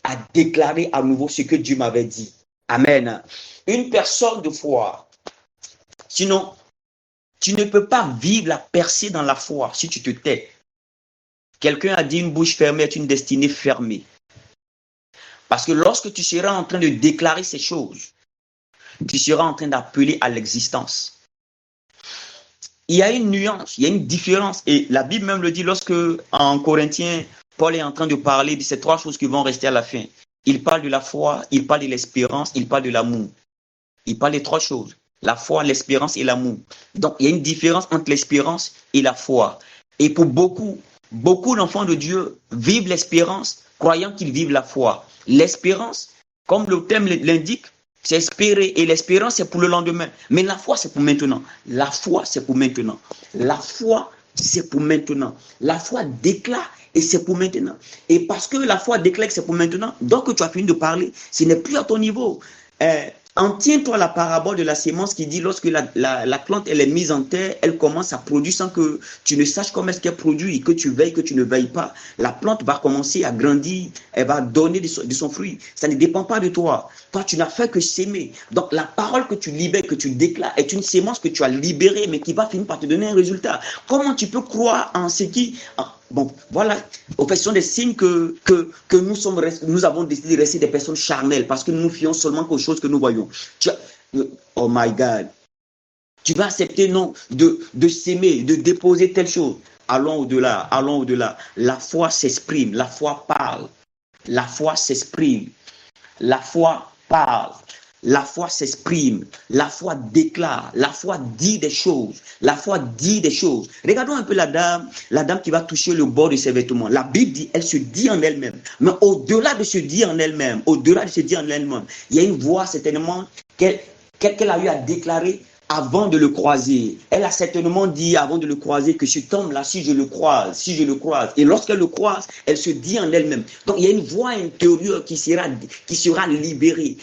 à déclarer à nouveau ce que Dieu m'avait dit. Amen. Une personne de foi, sinon, tu ne peux pas vivre la percée dans la foi si tu te tais. Quelqu'un a dit une bouche fermée est une destinée fermée. Parce que lorsque tu seras en train de déclarer ces choses, tu seras en train d'appeler à l'existence. Il y a une nuance, il y a une différence. Et la Bible même le dit lorsque, en Corinthiens, Paul est en train de parler de ces trois choses qui vont rester à la fin. Il parle de la foi, il parle de l'espérance, il parle de l'amour. Il parle des trois choses. La foi, l'espérance et l'amour. Donc, il y a une différence entre l'espérance et la foi. Et pour beaucoup d'enfants de Dieu vivent l'espérance, croyant qu'ils vivent la foi. L'espérance, comme le thème l'indique, c'est espérer. Et l'espérance, c'est pour le lendemain. Mais la foi, c'est pour maintenant. La foi, c'est pour maintenant. La foi, c'est pour maintenant. La foi déclare et c'est pour maintenant. Et parce que la foi déclare que c'est pour maintenant, donc que tu as fini de parler, ce n'est plus à ton niveau. En tiens-toi à la parabole de la sémence qui dit lorsque la plante elle est mise en terre, elle commence à produire sans que tu ne saches comment est-ce qu'elle produit, que tu veilles, que tu ne veilles pas. La plante va commencer à grandir, elle va donner de son fruit. Ça ne dépend pas de toi. Toi, tu n'as fait que s'aimer. Donc, la parole que tu libères, que tu déclares, est une sémence que tu as libérée, mais qui va finir par te donner un résultat. Comment tu peux croire en ce qui... Bon, voilà, au fait, ce sont des signes que nous avons décidé de rester des personnes charnelles parce que nous nous fions seulement aux choses que nous voyons. Oh my God. Tu vas accepter, non, de s'aimer, de déposer telle chose. Allons au-delà, allons au-delà. La foi s'exprime, la foi parle. La foi s'exprime, la foi parle. La foi s'exprime, la foi déclare, la foi dit des choses, la foi dit des choses. Regardons un peu la dame qui va toucher le bord de ses vêtements. La Bible dit, elle se dit en elle-même. Mais au-delà de se dire en elle-même, il y a une voix certainement qu'elle a eu à déclarer avant de le croiser. Elle a certainement dit avant de le croiser que cet homme-là, si je le croise. Et lorsqu'elle le croise, elle se dit en elle-même. Donc il y a une voix intérieure qui sera libérée.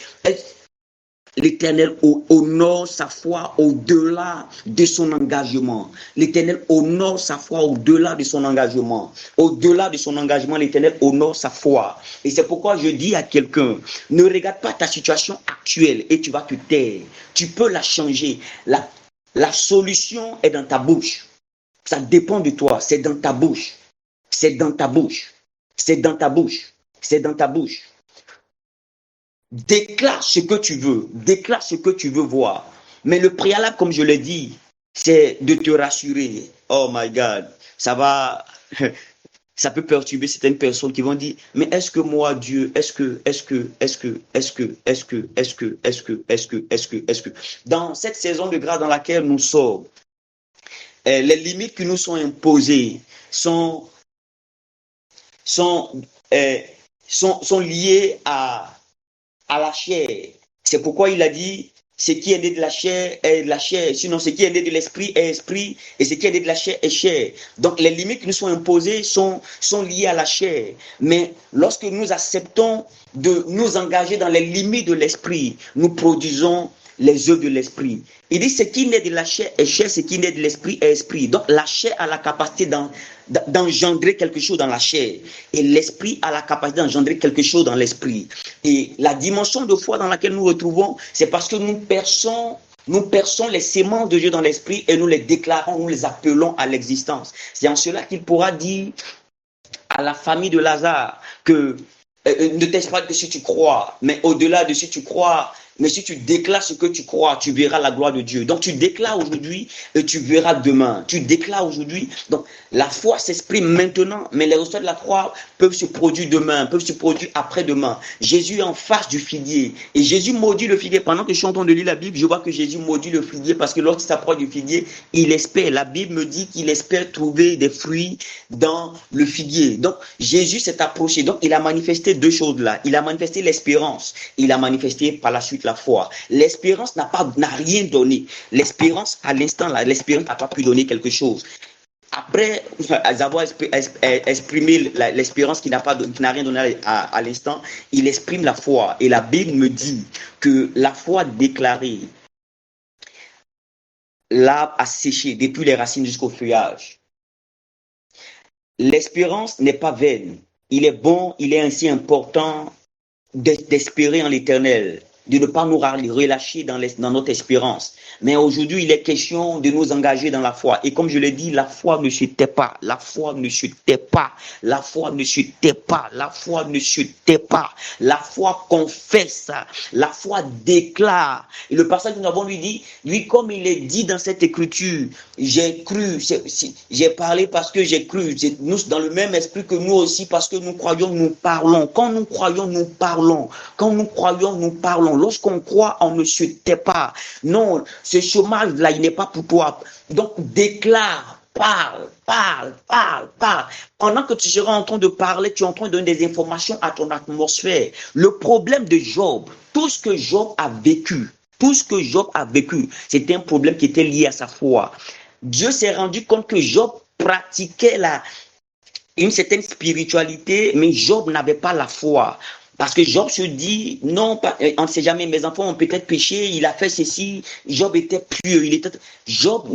L'Éternel honore sa foi au-delà de son engagement. L'Éternel honore sa foi au-delà de son engagement. Au-delà de son engagement, l'Éternel honore sa foi. Et c'est pourquoi je dis à quelqu'un, ne regarde pas ta situation actuelle et tu vas te taire. Tu peux la changer. La solution est dans ta bouche. Ça dépend de toi. C'est dans ta bouche. C'est dans ta bouche. C'est dans ta bouche. C'est dans ta bouche. Déclare ce que tu veux, déclare ce que tu veux voir. Mais le préalable, comme je l'ai dit, c'est de te rassurer. Oh my God, ça peut perturber certaines personnes qui vont dire, mais est-ce que moi, Dieu, est-ce que, dans cette saison de grâce dans laquelle nous sommes, les limites qui nous sont imposées sont liées à la chair. C'est pourquoi il a dit, ce qui est né de la chair est de la chair. Sinon, ce qui est né de l'esprit est esprit. Et ce qui est né de la chair est chair. Donc, les limites qui nous sont imposées sont liées à la chair. Mais lorsque nous acceptons de nous engager dans les limites de l'esprit, nous produisons les œuvres de l'esprit. Il dit, ce qui naît de la chair est chair, ce qui naît de l'esprit est esprit. Donc, la chair a la capacité d'engendrer quelque chose dans la chair. Et l'esprit a la capacité d'engendrer quelque chose dans l'esprit. Et la dimension de foi dans laquelle nous retrouvons, c'est parce que nous perçons les sémences de Dieu dans l'esprit et nous les déclarons, nous les appelons à l'existence. C'est en cela qu'il pourra dire à la famille de Lazare que ne t'ai-je pas que si tu crois, mais au-delà de si tu crois, mais si tu déclares ce que tu crois, tu verras la gloire de Dieu. Donc tu déclares aujourd'hui et tu verras demain. Tu déclares aujourd'hui. Donc la foi s'exprime maintenant, mais les résultats de la foi peuvent se produire demain, peuvent se produire après-demain. Jésus est en face du figuier et Jésus maudit le figuier. Pendant que je suis en train de lire la Bible, je vois que Jésus maudit le figuier parce que lorsqu'il s'approche du figuier, il espère. La Bible me dit qu'il espère trouver des fruits dans le figuier. Donc Jésus s'est approché. Donc il a manifesté deux choses là. Il a manifesté l'espérance. Il a manifesté par la suite la foi. L'espérance n'a rien donné. L'espérance, à l'instant là, l'espérance n'a pas pu donner quelque chose. Après avoir exprimé l'espérance qui n'a rien donné à l'instant, il exprime la foi. Et la Bible me dit que la foi déclarée, l'arbre a séché depuis les racines jusqu'au feuillage. L'espérance n'est pas vaine. Il est bon, il est ainsi important d'espérer en l'Éternel. de ne pas nous relâcher dans notre espérance. Mais aujourd'hui, il est question de nous engager dans la foi. Et comme je l'ai dit, la foi ne se tait pas. La foi ne se tait pas. La foi ne se tait pas. La foi ne se tait pas. La foi confesse. La foi déclare. Et le passage que nous avons lui dit, lui, comme il est dit dans cette écriture, j'ai cru, j'ai parlé parce que j'ai cru. Nous, dans le même esprit que nous aussi, parce que nous croyons, nous parlons. Quand nous croyons, nous parlons. Quand nous croyons, nous parlons. Lorsqu'on croit, on ne se tait pas. Non, ce chômage-là, il n'est pas pour toi. Donc, déclare, parle. Pendant que tu seras en train de parler, tu es en train de donner des informations à ton atmosphère. Le problème de Job, tout ce que Job a vécu, c'était un problème qui était lié à sa foi. Dieu s'est rendu compte que Job pratiquait une certaine spiritualité, mais Job n'avait pas la foi. Parce que Job se dit, non, on ne sait jamais, mes enfants ont peut-être péché, il a fait ceci, Job était pieux, Job,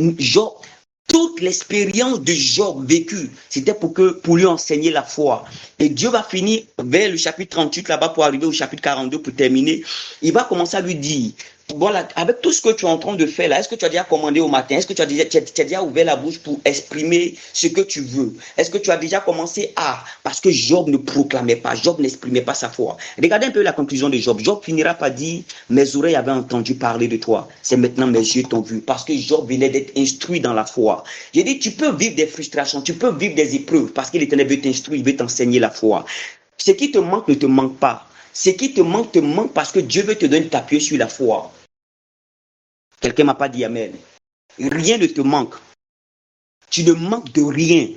toute l'expérience de Job vécue, c'était pour lui enseigner la foi. Et Dieu va finir vers le chapitre 38, là-bas, pour arriver au chapitre 42, pour terminer. Il va commencer à lui dire, voilà, avec tout ce que tu es en train de faire là, est-ce que tu as déjà commandé au matin? Est-ce que tu as déjà ouvert la bouche pour exprimer ce que tu veux? Est-ce que tu as déjà commencé à... Parce que Job ne proclamait pas, Job n'exprimait pas sa foi. Regardez un peu la conclusion de Job. Job finira par dire, mes oreilles avaient entendu parler de toi. C'est maintenant mes yeux t'ont vu. Parce que Job venait d'être instruit dans la foi. J'ai dit, tu peux vivre des frustrations, tu peux vivre des épreuves parce que l'Éternel veut t'instruire, il veut t'enseigner la foi. Ce qui te manque ne te manque pas. Ce qui te manque parce que Dieu veut te donner t'appuyer sur la foi. Quelqu'un m'a pas dit amen. Rien ne te manque. Tu ne manques de rien.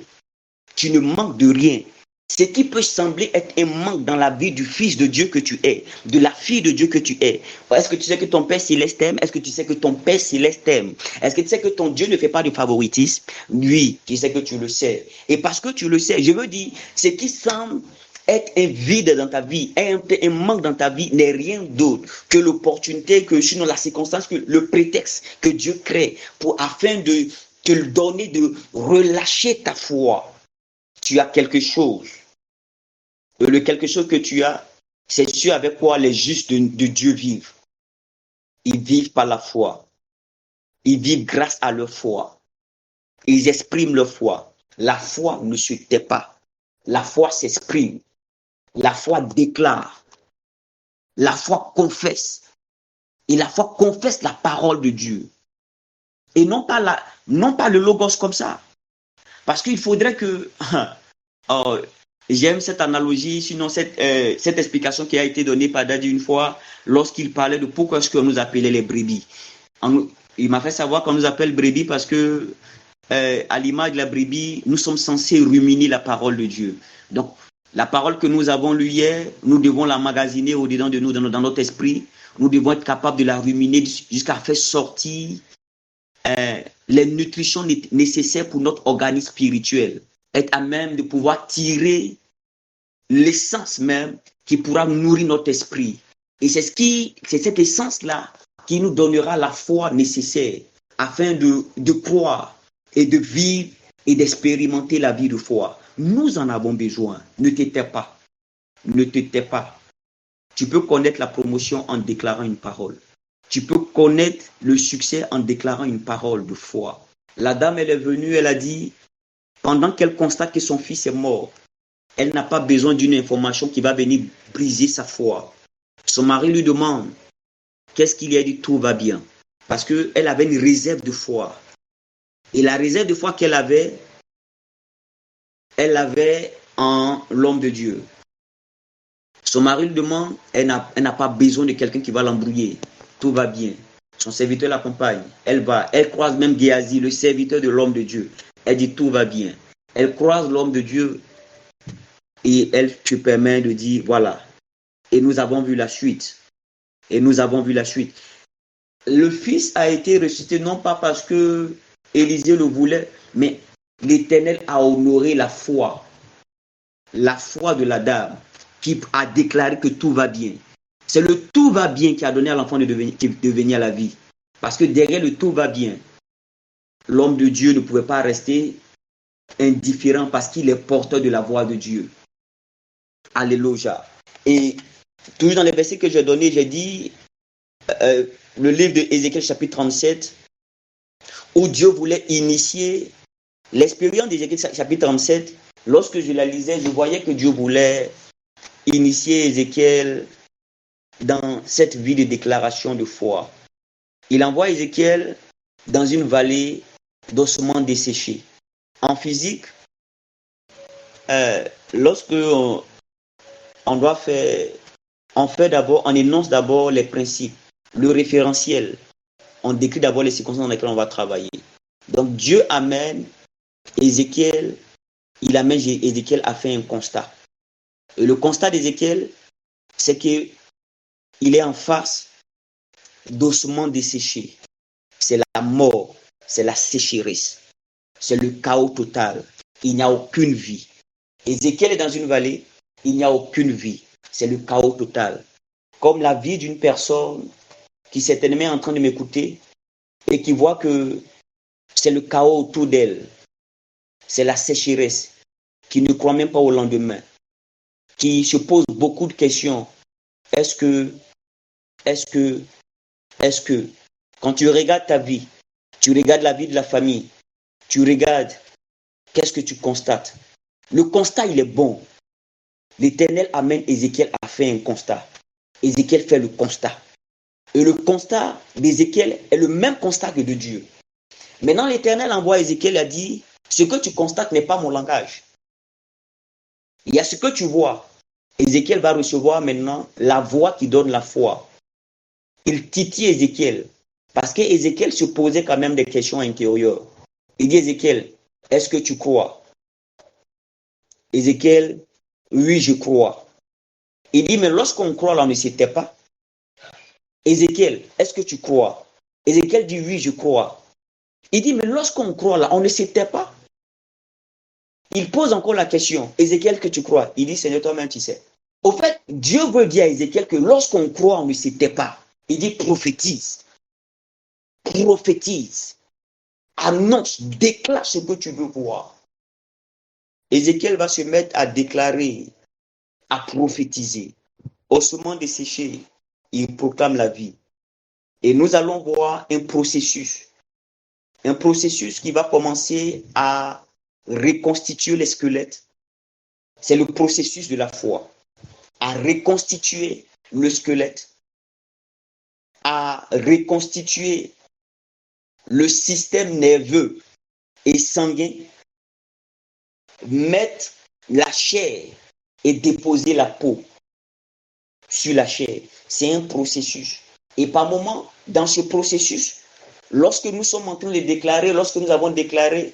Tu ne manques de rien. Ce qui peut sembler être un manque dans la vie du fils de Dieu que tu es, de la fille de Dieu que tu es. Est-ce que tu sais que ton Père Céleste t'aime? Est-ce que tu sais que ton Père Céleste t'aime? Est-ce que tu sais que ton Dieu ne fait pas de favoritisme? Oui, tu sais que tu le sais. Et parce que tu le sais, je veux dire, ce qui semble être un vide dans ta vie, un manque dans ta vie n'est rien d'autre que l'opportunité, que sinon la circonstance, que le prétexte que Dieu crée afin de te donner, de relâcher ta foi. Tu as quelque chose. Et le quelque chose que tu as, c'est ce avec quoi les justes de Dieu vivent. Ils vivent par la foi. Ils vivent grâce à leur foi. Ils expriment leur foi. La foi ne se tait pas. La foi s'exprime. La foi déclare. La foi confesse. Et la foi confesse la parole de Dieu. Et non pas le logos comme ça. Parce qu'il faudrait que... Oh, j'aime cette analogie, sinon cette explication qui a été donnée par Daddy une fois lorsqu'il parlait de pourquoi est-ce qu'on nous appelait les brebis. Il m'a fait savoir qu'on nous appelle brebis parce que à l'image de la brebis, nous sommes censés ruminer la parole de Dieu. Donc, la parole que nous avons lue hier, nous devons l'emmagasiner au-dedans de nous, dans notre esprit. Nous devons être capables de la ruminer jusqu'à faire sortir les nutritions nécessaires pour notre organisme spirituel. Être à même de pouvoir tirer l'essence même qui pourra nourrir notre esprit. Et c'est cette essence-là qui nous donnera la foi nécessaire afin de croire et de vivre et d'expérimenter la vie de foi. Nous en avons besoin. Ne te tais pas. Ne te tais pas. Tu peux connaître la promotion en déclarant une parole. Tu peux connaître le succès en déclarant une parole de foi. La dame, elle est venue, elle a dit, pendant qu'elle constate que son fils est mort, elle n'a pas besoin d'une information qui va venir briser sa foi. Son mari lui demande, qu'est-ce qu'il y a? Dit, tout va bien. Parce qu'elle avait une réserve de foi. Et la réserve de foi qu'elle avait, elle l'avait en l'homme de Dieu. Son mari lui demande, elle n'a pas besoin de quelqu'un qui va l'embrouiller. Tout va bien. Son serviteur l'accompagne. Elle croise même Géasi, le serviteur de l'homme de Dieu. Elle dit, tout va bien. Elle croise l'homme de Dieu et elle se permet de dire, voilà. Et nous avons vu la suite. Et nous avons vu la suite. Le fils a été ressuscité non pas parce que Élisée le voulait, mais l'Éternel a honoré la foi de la dame qui a déclaré que tout va bien. C'est le tout va bien qui a donné à l'enfant de venir à la vie. Parce que derrière le tout va bien, l'homme de Dieu ne pouvait pas rester indifférent parce qu'il est porteur de la voix de Dieu. Alléluia. Et toujours dans les versets que j'ai donnés, j'ai dit, le livre de Ézéchiel chapitre 37, où Dieu voulait initier l'expérience d'Ézéchiel chapitre 37. Lorsque je la lisais, je voyais que Dieu voulait initier Ézéchiel dans cette vie de déclaration de foi. Il envoie Ézéchiel dans une vallée d'ossements desséchés. En physique, lorsque on doit faire, on énonce d'abord les principes, le référentiel. On décrit d'abord les circonstances dans lesquelles on va travailler. Donc Dieu amène Ézéchiel, Ézéchiel a fait un constat. Et le constat d'Ézéchiel, c'est qu'il est en face d'ossements desséchés. C'est la mort, c'est la sécheresse, c'est le chaos total. Il n'y a aucune vie. Ézéchiel est dans une vallée, il n'y a aucune vie. C'est le chaos total. Comme la vie d'une personne qui certainement est en train de m'écouter et qui voit que c'est le chaos autour d'elle. C'est la sécheresse, qui ne croit même pas au lendemain, qui se pose beaucoup de questions. Est-ce que, quand tu regardes ta vie, tu regardes la vie de la famille, tu regardes, qu'est-ce que tu constates? Le constat, il est bon. L'Éternel amène Ézéchiel à faire un constat. Ézéchiel fait le constat. Et le constat d'Ézéchiel est le même constat que de Dieu. Maintenant, l'Éternel envoie Ézéchiel et a dit, ce que tu constates n'est pas mon langage. Il y a ce que tu vois. Ézéchiel va recevoir maintenant la voix qui donne la foi. Il titille Ézéchiel, parce qu'Ézéchiel se posait quand même des questions intérieures. Il dit, Ézéchiel, est-ce que tu crois? Ézéchiel, oui, je crois. Il dit, mais lorsqu'on croit, là, on ne s'était pas. Ézéchiel, est-ce que tu crois? Ézéchiel dit, oui, je crois. Il dit, mais lorsqu'on croit, là, on ne s'était pas. Il pose encore la question, Ézéchiel, que tu crois? Il dit, Seigneur, toi-même, tu sais. Au fait, Dieu veut dire à Ézéchiel que lorsqu'on croit, on ne s'était pas. Il dit, prophétise. Prophétise. Annonce, déclare ce que tu veux voir. Ézéchiel va se mettre à déclarer, à prophétiser. Ossements desséchés, il proclame la vie. Et nous allons voir un processus qui va commencer à reconstituer les squelettes. C'est le processus de la foi. À reconstituer le squelette, à reconstituer le système nerveux et sanguin, mettre la chair et déposer la peau sur la chair. C'est un processus. Et par moment, dans ce processus, lorsque nous sommes en train de déclarer, lorsque nous avons déclaré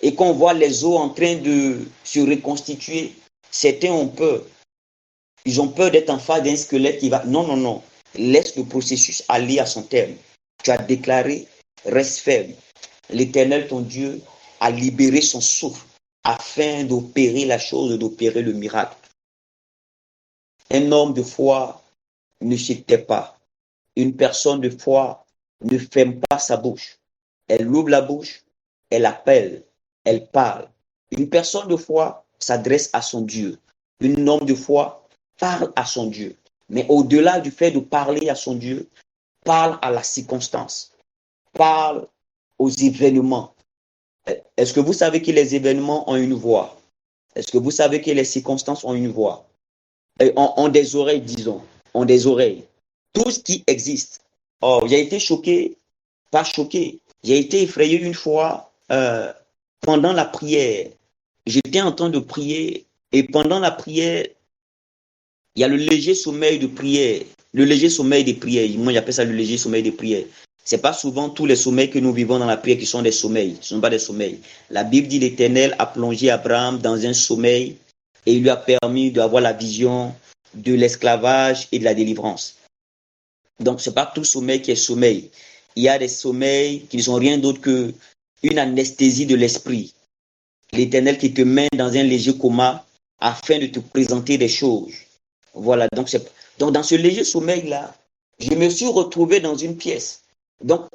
et qu'on voit les os en train de se reconstituer, certains ont peur. Ils ont peur d'être en face d'un squelette qui va... Non. Laisse le processus aller à son terme. Tu as déclaré, reste ferme. L'Éternel, ton Dieu, a libéré son souffle afin d'opérer la chose, d'opérer le miracle. Un homme de foi ne se tait pas. Une personne de foi ne ferme pas sa bouche. Elle ouvre la bouche, elle appelle, elle parle. Une personne de foi s'adresse à son Dieu. Un homme de foi parle à son Dieu. Mais au-delà du fait de parler à son Dieu, parle à la circonstance, parle aux événements. Est-ce que vous savez que les événements ont une voix? Est-ce que vous savez que les circonstances ont une voix? Ont des oreilles, disons, ont des oreilles. Tout ce qui existe. Oh, j'ai été choqué, pas choqué. J'ai été effrayé une fois pendant la prière. J'étais en train de prier et pendant la prière, il y a le léger sommeil de prière. Le léger sommeil des prières. Moi, j'appelle ça le léger sommeil des prières. Ce n'est pas souvent tous les sommeils que nous vivons dans la prière qui sont des sommeils. Ce ne sont pas des sommeils. La Bible dit l'Éternel a plongé Abraham dans un sommeil et il lui a permis d'avoir la vision de l'esclavage et de la délivrance. Donc, ce n'est pas tout sommeil qui est sommeil. Il y a des sommeils qui ne sont rien d'autre qu'une anesthésie de l'esprit. L'Éternel qui te met dans un léger coma afin de te présenter des choses. Voilà, donc dans ce léger sommeil-là, je me suis retrouvé dans une pièce. Donc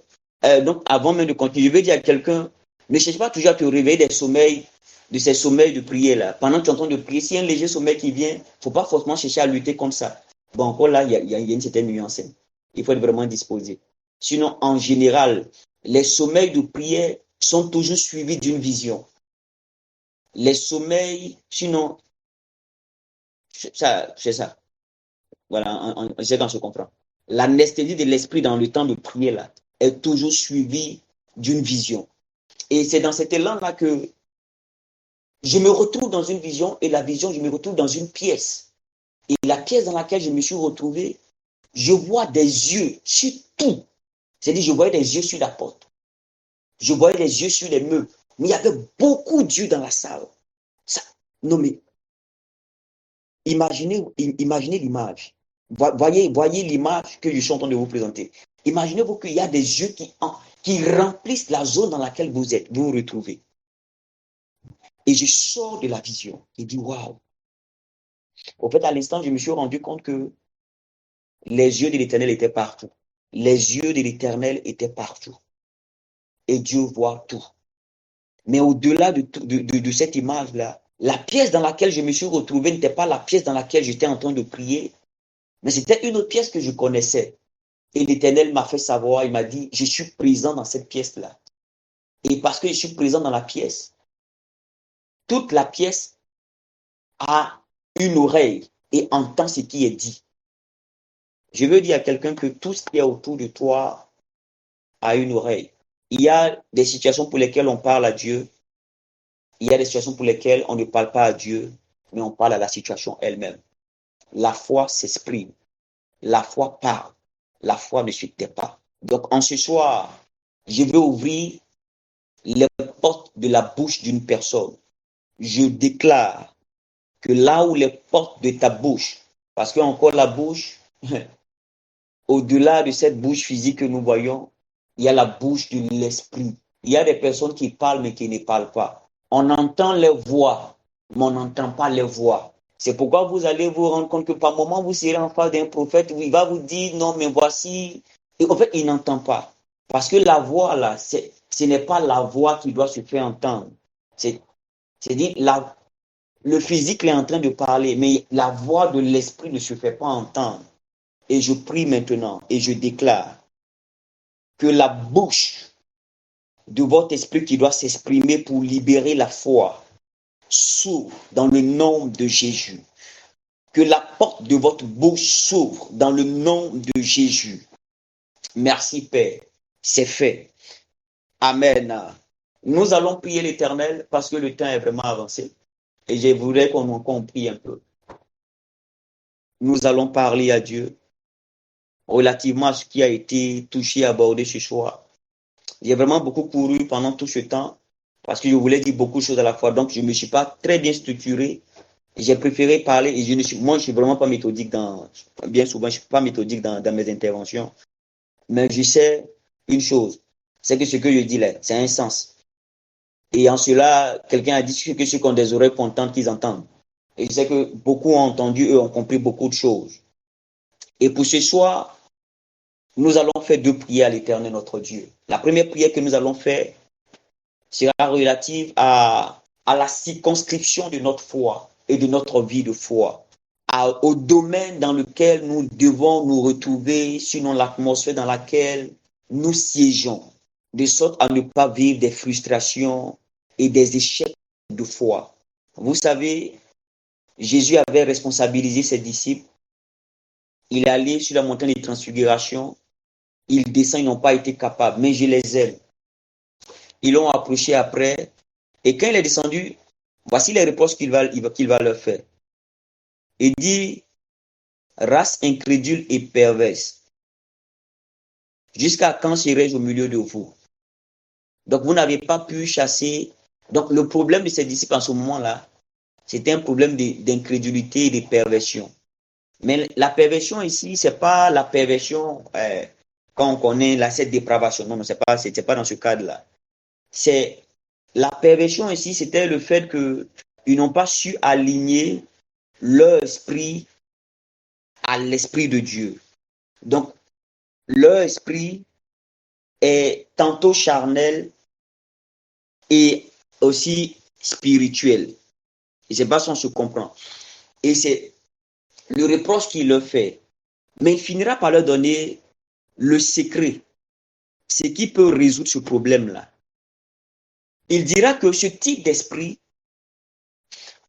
avant même de continuer, je veux dire à quelqu'un, ne cherche pas toujours à te réveiller de ces sommeils de prière-là. Pendant que tu es en train de prier, s'il y a un léger sommeil qui vient, il ne faut pas forcément chercher à lutter contre ça. Bon, encore là, il y a une certaine nuance. Il faut être vraiment disposé. Sinon, en général, les sommeils de prière sont toujours suivis d'une vision. Les sommeils, sinon, c'est ça. Voilà, on sait qu'on se comprend. L'anesthésie de l'esprit dans le temps de prière là, est toujours suivie d'une vision. Et c'est dans cet élan-là que je me retrouve dans une vision et la vision, je me retrouve dans une pièce. Et la pièce dans laquelle je me suis retrouvé, je vois des yeux sur tout. C'est-à-dire, je voyais des yeux sur la porte. Je voyais des yeux sur les meubles. Mais il y avait beaucoup d'yeux dans la salle. Ça, non mais, imaginez l'image. Voyez l'image que je suis en train de vous présenter. Imaginez-vous qu'il y a des yeux qui remplissent la zone dans laquelle vous vous retrouvez. Et je sors de la vision et dis, waouh. Au fait, à l'instant, je me suis rendu compte que les yeux de l'Éternel étaient partout. Les yeux de l'Éternel étaient partout. Et Dieu voit tout. Mais au-delà de cette image-là, la pièce dans laquelle je me suis retrouvé n'était pas la pièce dans laquelle j'étais en train de prier, mais c'était une autre pièce que je connaissais. Et l'Éternel m'a fait savoir, il m'a dit, je suis présent dans cette pièce-là. Et parce que je suis présent dans la pièce, toute la pièce a une oreille et entend ce qui est dit. Je veux dire à quelqu'un que tout ce qui est autour de toi a une oreille. Il y a des situations pour lesquelles on parle à Dieu. Il y a des situations pour lesquelles on ne parle pas à Dieu, mais on parle à la situation elle-même. La foi s'exprime. La foi parle. La foi ne se tait pas. Donc, en ce soir, je veux ouvrir les portes de la bouche d'une personne. Je déclare que là où les portes de ta bouche, parce que encore la bouche, au-delà de cette bouche physique que nous voyons, il y a la bouche de l'esprit. Il y a des personnes qui parlent mais qui ne parlent pas. On entend les voix, mais on n'entend pas les voix. C'est pourquoi vous allez vous rendre compte que par moment, vous serez en face d'un prophète où il va vous dire non, mais voici. Et en fait, il n'entend pas. Parce que la voix, là, ce n'est pas la voix qui doit se faire entendre. C'est-à-dire, le physique est en train de parler, mais la voix de l'esprit ne se fait pas entendre. Et je prie maintenant et je déclare que la bouche de votre esprit qui doit s'exprimer pour libérer la foi s'ouvre dans le nom de Jésus. Que la porte de votre bouche s'ouvre dans le nom de Jésus. Merci Père, c'est fait. Amen. Nous allons prier l'Éternel parce que le temps est vraiment avancé. Et je voudrais qu'on prie un peu. Nous allons parler à Dieu relativement à ce qui a été touché, abordé ce soir. J'ai vraiment beaucoup couru pendant tout ce temps parce que je voulais dire beaucoup de choses à la fois. Donc, je ne me suis pas très bien structuré. J'ai préféré parler et moi, je suis vraiment pas méthodique bien souvent, je ne suis pas méthodique dans mes interventions. Mais je sais une chose, c'est que ce que je dis là, c'est un sens. Et en cela, quelqu'un a dit que ceux qui ont des oreilles contentes qu'ils entendent. Et je sais que beaucoup ont entendu, eux ont compris beaucoup de choses. Et pour ce soir, nous allons faire deux prières à l'Éternel notre Dieu. La première prière que nous allons faire sera relative à la circonscription de notre foi et de notre vie de foi, au domaine dans lequel nous devons nous retrouver, sinon l'atmosphère dans laquelle nous siégeons, de sorte à ne pas vivre des frustrations et des échecs de foi. Vous savez, Jésus avait responsabilisé ses disciples. Il est allé sur la montagne de transfiguration. Il descend, ils n'ont pas été capables, mais je les aime. Ils l'ont approché après. Et quand il est descendu, voici les réponses qu'il va leur faire. Il dit, race incrédule et perverse, jusqu'à quand serai-je au milieu de vous? Donc, vous n'avez pas pu chasser. Donc, le problème de ces disciples en ce moment-là, c'était un problème d'incrédulité et de perversion. Mais la perversion ici, c'est pas la perversion quand on connaît cette dépravation. Non, c'est pas dans ce cadre-là. C'est la perversion ici, c'était le fait qu'ils n'ont pas su aligner leur esprit à l'esprit de Dieu. Donc, leur esprit est tantôt charnel et aussi spirituel. Je ne sais pas si on se comprend. Et c'est le reproche qu'il leur fait. Mais il finira par leur donner le secret, ce qui peut résoudre ce problème-là. Il dira que ce type d'esprit,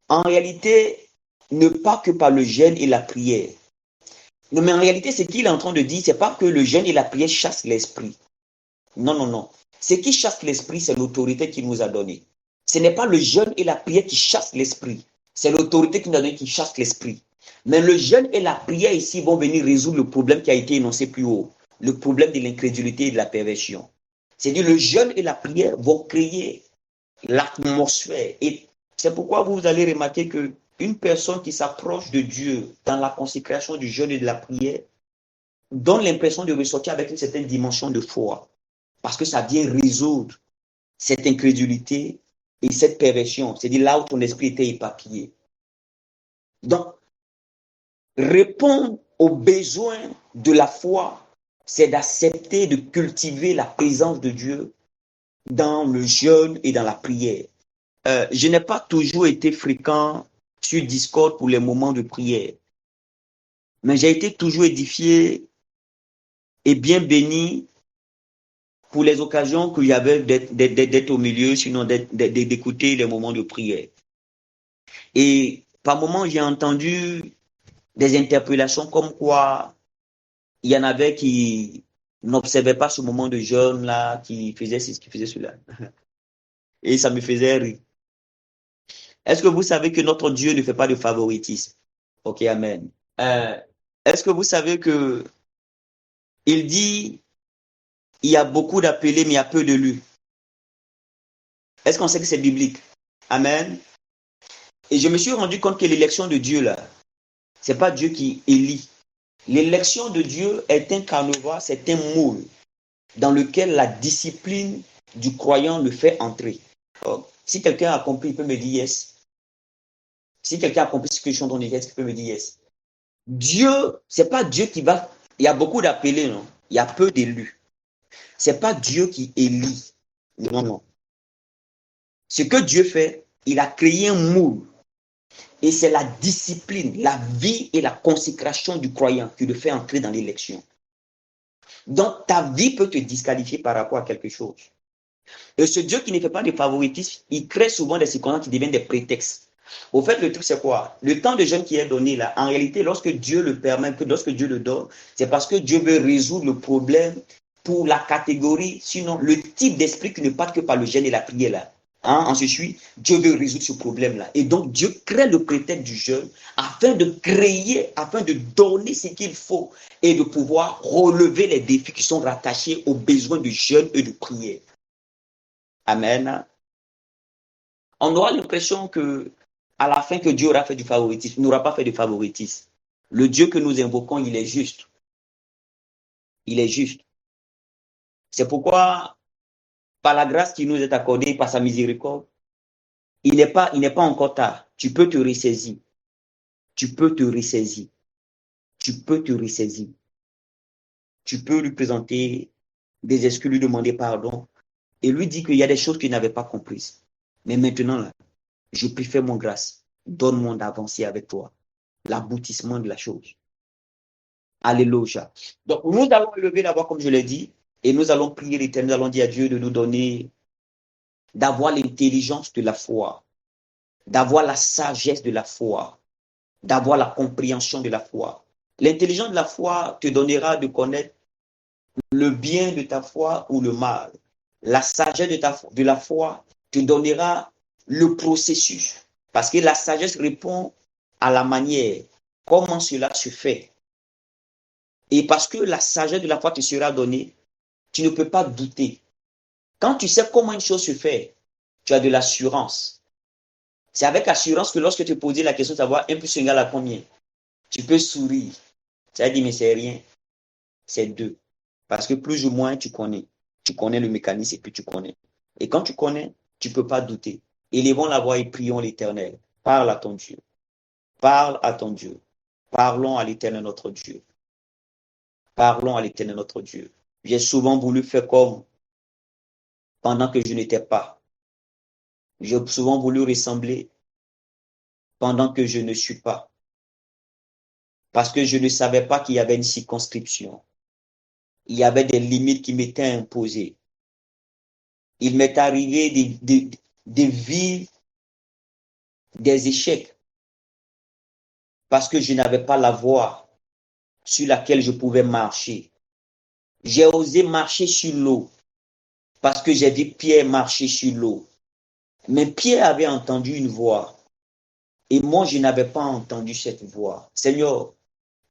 en réalité, ne pas que par le jeûne et la prière. Non, mais en réalité, ce qu'il est en train de dire, c'est pas que le jeûne et la prière chassent l'esprit. Non, non, non. Ce qui chasse l'esprit, c'est l'autorité qu'il nous a donnée. Ce n'est pas le jeûne et la prière qui chassent l'esprit. C'est l'autorité qu'il nous a donnée qui chasse l'esprit. Mais le jeûne et la prière ici vont venir résoudre le problème qui a été énoncé plus haut. Le problème de l'incrédulité et de la perversion. C'est-à-dire le jeûne et la prière vont créer l'atmosphère. Et c'est pourquoi vous allez remarquer que une personne qui s'approche de Dieu dans la consécration du jeûne et de la prière donne l'impression de ressortir avec une certaine dimension de foi. Parce que ça vient résoudre cette incrédulité et cette perversion. C'est-à-dire là où ton esprit était éparpillé. Donc, répondre aux besoins de la foi, c'est d'accepter de cultiver la présence de Dieu dans le jeûne et dans la prière. Je n'ai pas toujours été fréquent sur Discord pour les moments de prière, mais j'ai été toujours édifié et bien béni pour les occasions qu'il y avait d'être au milieu, sinon d'écouter les moments de prière. Et par moments, j'ai entendu des interpellations comme quoi il y en avait qui n'observaient pas ce moment de jeûne là, qui faisaient ce qui faisait cela. Et ça me faisait rire. Est-ce que vous savez que notre Dieu ne fait pas de favoritisme? Ok, amen. Euh, Est-ce que vous savez que il dit il y a beaucoup d'appelés mais il y a peu d'élus? Est-ce qu'on sait que c'est biblique? Amen. Et je me suis rendu compte que l'élection de Dieu là, c'est pas Dieu qui élit. L'élection de Dieu est un carnivore, c'est un moule dans lequel la discipline du croyant le fait entrer. Alors, si quelqu'un a compris, il peut me dire yes. Si quelqu'un a compris ce que je suis en train de dire, il peut me dire yes. Dieu, c'est pas Dieu qui va. Il y a beaucoup d'appelés, non? Il y a peu d'élus. C'est pas Dieu qui élit. Non, non. Ce que Dieu fait, il a créé un moule. Et c'est la discipline, la vie et la consécration du croyant qui le fait entrer dans l'élection. Donc, ta vie peut te disqualifier par rapport à quelque chose. Et ce Dieu qui ne fait pas de favoritisme, il crée souvent des circonstances qui deviennent des prétextes. Au fait, le truc, c'est quoi? Le temps de jeûne qui est donné là, en réalité, lorsque Dieu le permet, lorsque Dieu le donne, c'est parce que Dieu veut résoudre le problème pour la catégorie, sinon le type d'esprit qui ne part que par le jeûne et la prière là. Hein, on se suit, Dieu veut résoudre ce problème-là. Et donc, Dieu crée le prétexte du jeûne afin de créer, afin de donner ce qu'il faut et de pouvoir relever les défis qui sont rattachés aux besoins du jeûne et de prière. Amen. On aura l'impression que, à la fin, que Dieu aura fait du favoritisme. Il n'aura pas fait de favoritisme. Le Dieu que nous invoquons, il est juste. Il est juste. C'est pourquoi, par la grâce qui nous est accordée, par sa miséricorde, il n'est pas encore tard. Tu peux te ressaisir. Tu peux te ressaisir. Tu peux te ressaisir. Tu peux lui présenter des excuses, lui demander pardon et lui dire qu'il y a des choses qu'il n'avait pas comprises. Mais maintenant, là, je préfère mon grâce. Donne-moi d'avancer avec toi. L'aboutissement de la chose. Alléluia. Donc, nous allons lever la voix, comme je l'ai dit, et nous allons prier l'Éternel, nous allons dire à Dieu de nous donner, d'avoir l'intelligence de la foi, d'avoir la sagesse de la foi, d'avoir la compréhension de la foi. L'intelligence de la foi te donnera de connaître le bien de ta foi ou le mal. La sagesse de la foi te donnera le processus. Parce que la sagesse répond à la manière, comment cela se fait. Et parce que la sagesse de la foi te sera donnée, tu ne peux pas douter. Quand tu sais comment une chose se fait, tu as de l'assurance. C'est avec assurance que lorsque tu poses la question de savoir 1 plus 1 égale à combien, tu peux sourire. Tu vas dire, mais c'est rien, c'est 2. Parce que plus ou moins, tu connais. Tu connais le mécanisme et puis tu connais. Et quand tu connais, tu ne peux pas douter. Élevons la voix et prions l'Éternel. Parle à ton Dieu. Parle à ton Dieu. Parlons à l'Éternel notre Dieu. Parlons à l'Éternel notre Dieu. J'ai souvent voulu faire comme pendant que je n'étais pas. J'ai souvent voulu ressembler pendant que je ne suis pas. Parce que je ne savais pas qu'il y avait une circonscription. il y avait des limites qui m'étaient imposées. Il m'est arrivé de vivre des échecs parce que je n'avais pas la voie sur laquelle je pouvais marcher. J'ai osé marcher sur l'eau parce que j'ai vu Pierre marcher sur l'eau. Mais Pierre avait entendu une voix et moi, je n'avais pas entendu cette voix. Seigneur,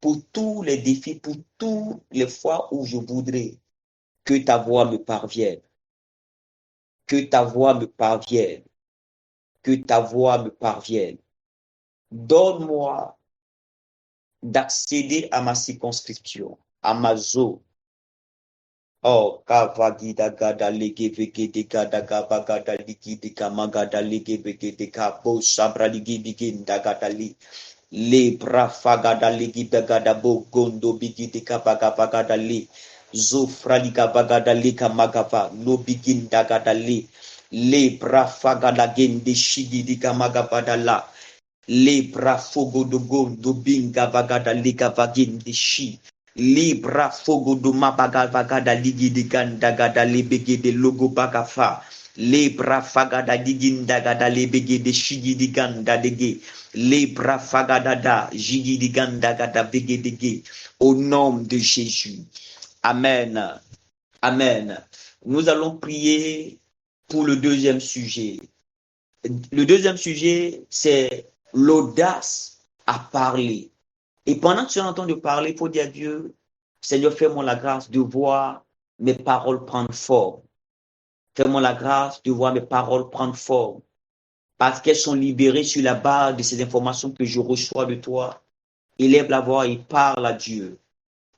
pour tous les défis, pour toutes les fois où je voudrais que ta voix me parvienne, que ta voix me parvienne, que ta voix me parvienne. Donne-moi d'accéder à ma circonscription, à ma zone. Oh, kavagida gada lege vege de gada gaba gada ligi de kama gada lege vege de kabo sabra ligi begin da gada li. Le brafa gada ligi begada bo gondo bigi de kaba gaba gada li. Zofra liga bagada li kamagava no begin da gada li. Le brafa gada gen de shigi de kama gaba la. Libra fogo do gondo binga vagada liga vagin de shi. Libra fogo do mabaga vagada ligi de ganda gada lebege de logo bagafa. Libra fagada diginda gada lebege de shigi de ganda dege. Libra fagada da jigi de ganda gada bege dege. Au nom de Jésus. Amen. Amen. Nous allons prier pour le deuxième sujet. Le deuxième sujet, c'est l'audace à parler. Et pendant que tu es en train de parler, il faut dire à Dieu, Seigneur, fais-moi la grâce de voir mes paroles prendre forme. Fais-moi la grâce de voir mes paroles prendre forme. Parce qu'elles sont libérées sur la base de ces informations que je reçois de toi. Élève la voix et parle à Dieu.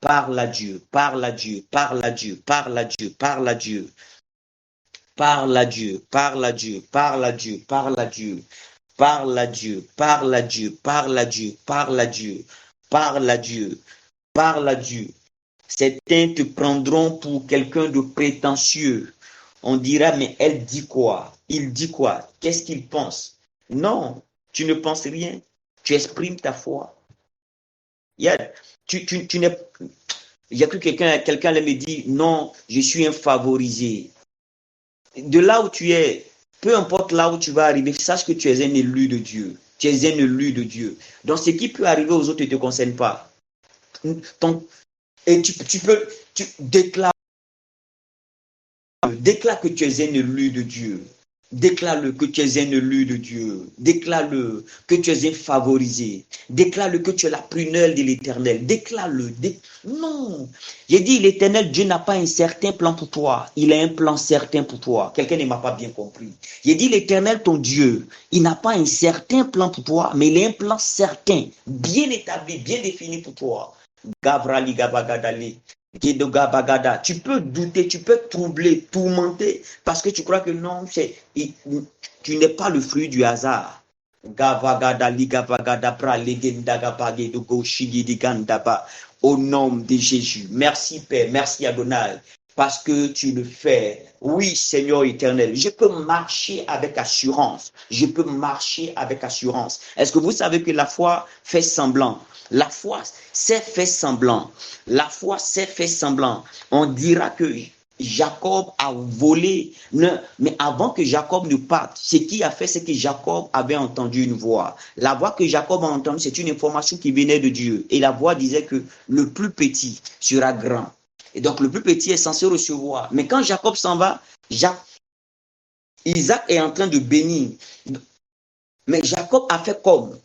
Parle à Dieu, parle à Dieu, parle à Dieu, parle à Dieu, parle à Dieu. Parle à Dieu, parle à Dieu, parle à Dieu, parle à Dieu. Parle à Dieu, parle à Dieu, parle à Dieu, parle à Dieu, parle à Dieu, parle à Dieu. Certains te prendront pour quelqu'un de prétentieux. On dira, mais elle dit quoi? Il dit quoi? Qu'est-ce qu'il pense? Non, tu ne penses rien. Tu exprimes ta foi. Il y a que quelqu'un me dit, non, je suis un favorisé. De là où tu es, peu importe là où tu vas arriver, sache que tu es un élu de Dieu. Tu es un élu de Dieu. Donc, ce qui peut arriver aux autres ne te concerne pas. Et tu déclares que tu es un élu de Dieu. Déclare-le que tu es un élu de Dieu. Déclare-le que tu es un favorisé. Déclare-le que tu es la prunelle de l'Éternel. Déclare-le. Non. J'ai dit, l'Éternel, Dieu n'a pas un certain plan pour toi. Il a un plan certain pour toi. Quelqu'un ne m'a pas bien compris. J'ai dit, l'Éternel, ton Dieu, il n'a pas un certain plan pour toi, mais il a un plan certain, bien établi, bien défini pour toi. Gavrali Gabagadali. Tu peux douter, tu peux troubler, tourmenter, parce que tu crois que non, tu n'es pas le fruit du hasard. Au nom de Jésus. Merci Père, merci Adonai, parce que tu le fais. Oui, Seigneur éternel, je peux marcher avec assurance. Je peux marcher avec assurance. Est-ce que vous savez que la foi fait semblant? La foi, c'est fait semblant. La foi, c'est fait semblant. On dira que Jacob a volé. Mais avant que Jacob ne parte, ce qu'il a fait, c'est que Jacob avait entendu une voix. La voix que Jacob a entendue, c'est une information qui venait de Dieu. Et la voix disait que le plus petit sera grand. Et donc, le plus petit est censé recevoir. Mais quand Jacob s'en va, Isaac est en train de bénir. Mais Jacob a fait comme.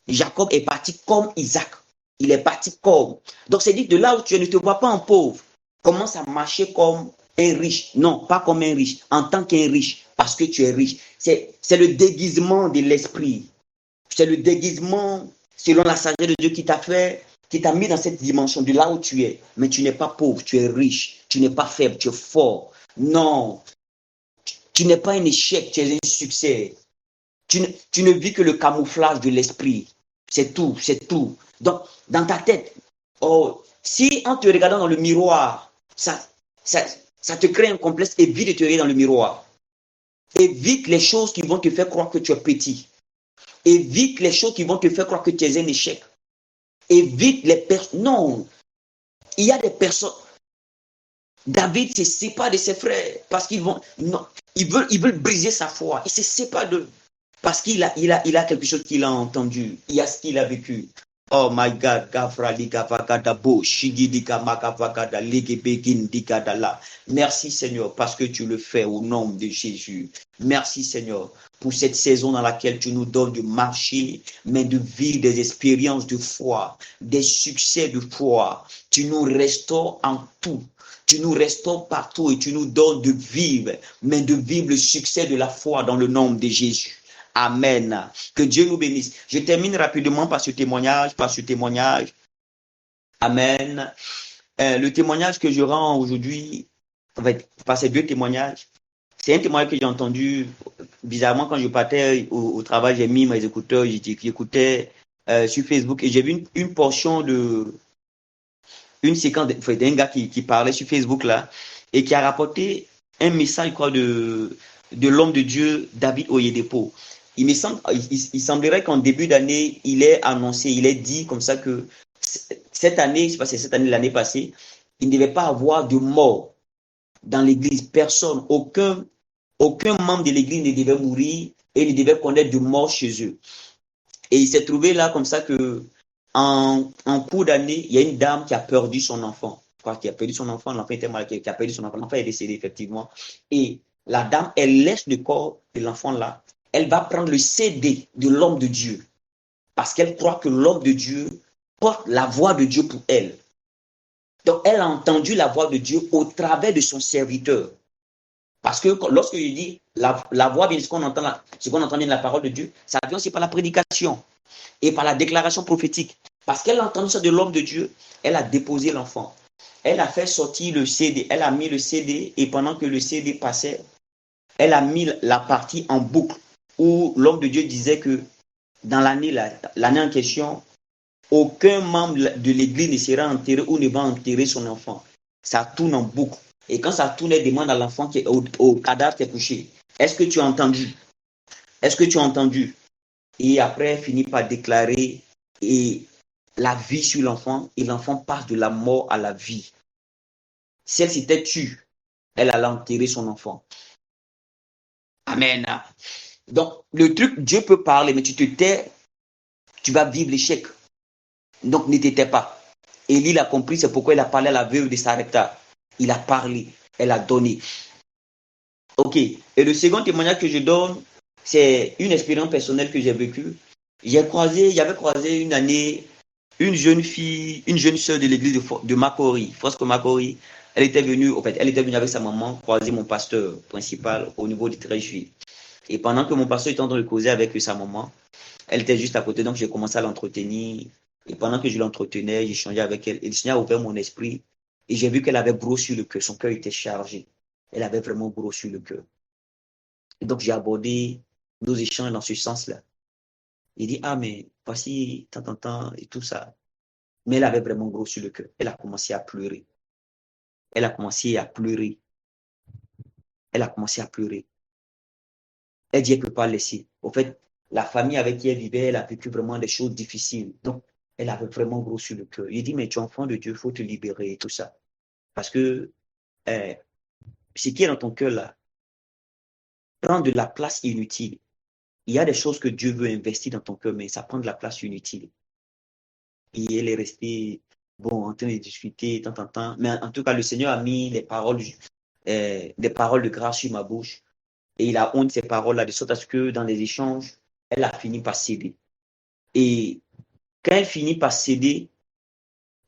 Jacob est parti comme Isaac. Il est parti comme. Donc, c'est dit de là où tu ne te vois pas en pauvre. Commence à marcher comme un riche. Non, pas comme un riche. En tant qu'un riche. Parce que tu es riche. C'est le déguisement de l'esprit. C'est le déguisement selon la sagesse de Dieu qui t'a fait, qui t'a mis dans cette dimension de là où tu es. Mais tu n'es pas pauvre, tu es riche. Tu n'es pas faible, tu es fort. Non. Tu n'es pas un échec, tu es un succès. Tu ne vis que le camouflage de l'esprit. C'est tout, c'est tout. Donc, dans ta tête, oh, si en te regardant dans le miroir, ça te crée un complexe, évite de te regarder dans le miroir. Évite les choses qui vont te faire croire que tu es petit. Évite les choses qui vont te faire croire que tu es un échec. Évite les personnes. Non. Il y a des personnes. David se sépare de ses frères parce qu'ils vont, non, ils veulent briser sa foi. Il se sépare d'eux parce il a quelque chose qu'il a entendu. Il y a ce qu'il a vécu. Oh my God, merci Seigneur parce que tu le fais au nom de Jésus. Merci Seigneur pour cette saison dans laquelle tu nous donnes de marcher, mais de vivre des expériences de foi, des succès de foi. Tu nous restaures en tout. Tu nous restaures partout et tu nous donnes de vivre, mais de vivre le succès de la foi dans le nom de Jésus. Amen. Que Dieu nous bénisse. Je termine rapidement par ce témoignage, Amen. Le témoignage que je rends aujourd'hui, par ces deux témoignages, c'est un témoignage que j'ai entendu bizarrement quand je partais au travail. J'ai mis mes écouteurs, j'écoutais sur Facebook et j'ai vu une portion de une séquence d'un gars qui parlait sur Facebook là et qui a rapporté un message quoi de l'homme de Dieu David Oyedepo. Il semblerait qu'en début d'année, il ait annoncé, il ait dit comme ça que cette année, je sais pas si c'est cette année, l'année passée, il ne devait pas avoir de mort dans l'église. Personne, aucun membre de l'église ne devait mourir et ne devait connaître de mort chez eux. Et il s'est trouvé là comme ça que en cours d'année, il y a une dame qui a perdu son enfant. Qui a perdu son enfant, l'enfant était malade, qui a perdu son enfant, l'enfant est décédé effectivement. Et la dame, elle laisse le corps de l'enfant là. Elle va prendre le CD de l'homme de Dieu. Parce qu'elle croit que l'homme de Dieu porte la voix de Dieu pour elle. Donc, elle a entendu la voix de Dieu au travers de son serviteur. Parce que lorsque je dis la voix, ce qu'on entend bien de la parole de Dieu, ça vient aussi par la prédication et par la déclaration prophétique. Parce qu'elle a entendu ça de l'homme de Dieu, elle a déposé l'enfant. Elle a fait sortir le CD, elle a mis le CD et pendant que le CD passait, elle a mis la partie en boucle où l'homme de Dieu disait que dans l'année en question, aucun membre de l'église ne sera enterré ou ne va enterrer son enfant. Ça tourne en boucle. Et quand ça tourne, elle demande à l'enfant qui est au cadavre qui est couché, est-ce que tu as entendu? Est-ce que tu as entendu? Et après, elle finit par déclarer et la vie sur l'enfant, et l'enfant passe de la mort à la vie. Si elle s'était tue, elle allait enterrer son enfant. Amen. Donc, le truc, Dieu peut parler, mais tu te tais, tu vas vivre l'échec. Donc, ne t'étais pas. Élie l'a compris, c'est pourquoi il a parlé à la veuve de Sarepta. Il a parlé, elle a donné. Ok. Et le second témoignage que je donne, c'est une expérience personnelle que j'ai vécue. J'avais croisé une année une jeune fille, une jeune sœur de l'église de Makori, Fosco Makori. Elle était venue avec sa maman croiser mon pasteur principal au niveau du 13 juillet. Et pendant que mon pasteur était en train de causer avec sa maman, elle était juste à côté, donc j'ai commencé à l'entretenir. Et pendant que je l'entretenais, j'échangeais avec elle. Et le Seigneur a ouvert mon esprit. Et j'ai vu qu'elle avait gros sur le cœur. Son cœur était chargé. Elle avait vraiment gros sur le cœur. Et donc j'ai abordé nos échanges dans ce sens-là. Il dit, ah, mais voici, tant, et tout ça. Mais elle avait vraiment gros sur le cœur. Elle a commencé à pleurer. Elle a commencé à pleurer. Elle a commencé à pleurer. Elle dit, elle ne peut pas laisser. Au fait, la famille avec qui elle vivait, elle a vécu vraiment des choses difficiles. Donc, elle avait vraiment gros sur le cœur. Il dit, mais tu es enfant de Dieu, il faut te libérer et tout ça. Parce que ce qui est dans ton cœur là prend de la place inutile. Il y a des choses que Dieu veut investir dans ton cœur, mais ça prend de la place inutile. Et elle est restée, bon, en train de discuter, tant. Mais en tout cas, le Seigneur a mis des paroles de grâce sur ma bouche. Et il a honte ces paroles-là, de sorte à ce que dans les échanges, elle a fini par céder. Et quand elle finit par céder,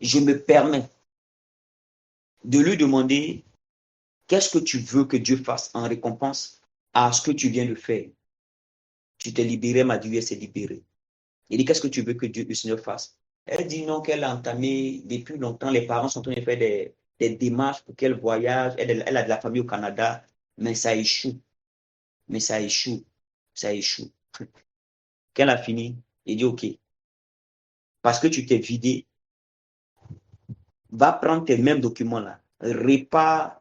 je me permets de lui demander qu'est-ce que tu veux que Dieu fasse en récompense à ce que tu viens de faire. Tu t'es libéré, ma Dieu, elle s'est libérée. Il dit, qu'est-ce que tu veux que Dieu, le Seigneur fasse? Elle dit non, qu'elle a entamé depuis longtemps, les parents sont en train de faire des démarches pour qu'elle voyage. Elle a de la famille au Canada, mais ça échoue. Ça échoue. Quand elle a fini, il dit, OK, parce que tu t'es vidé, va prendre tes mêmes documents-là, répare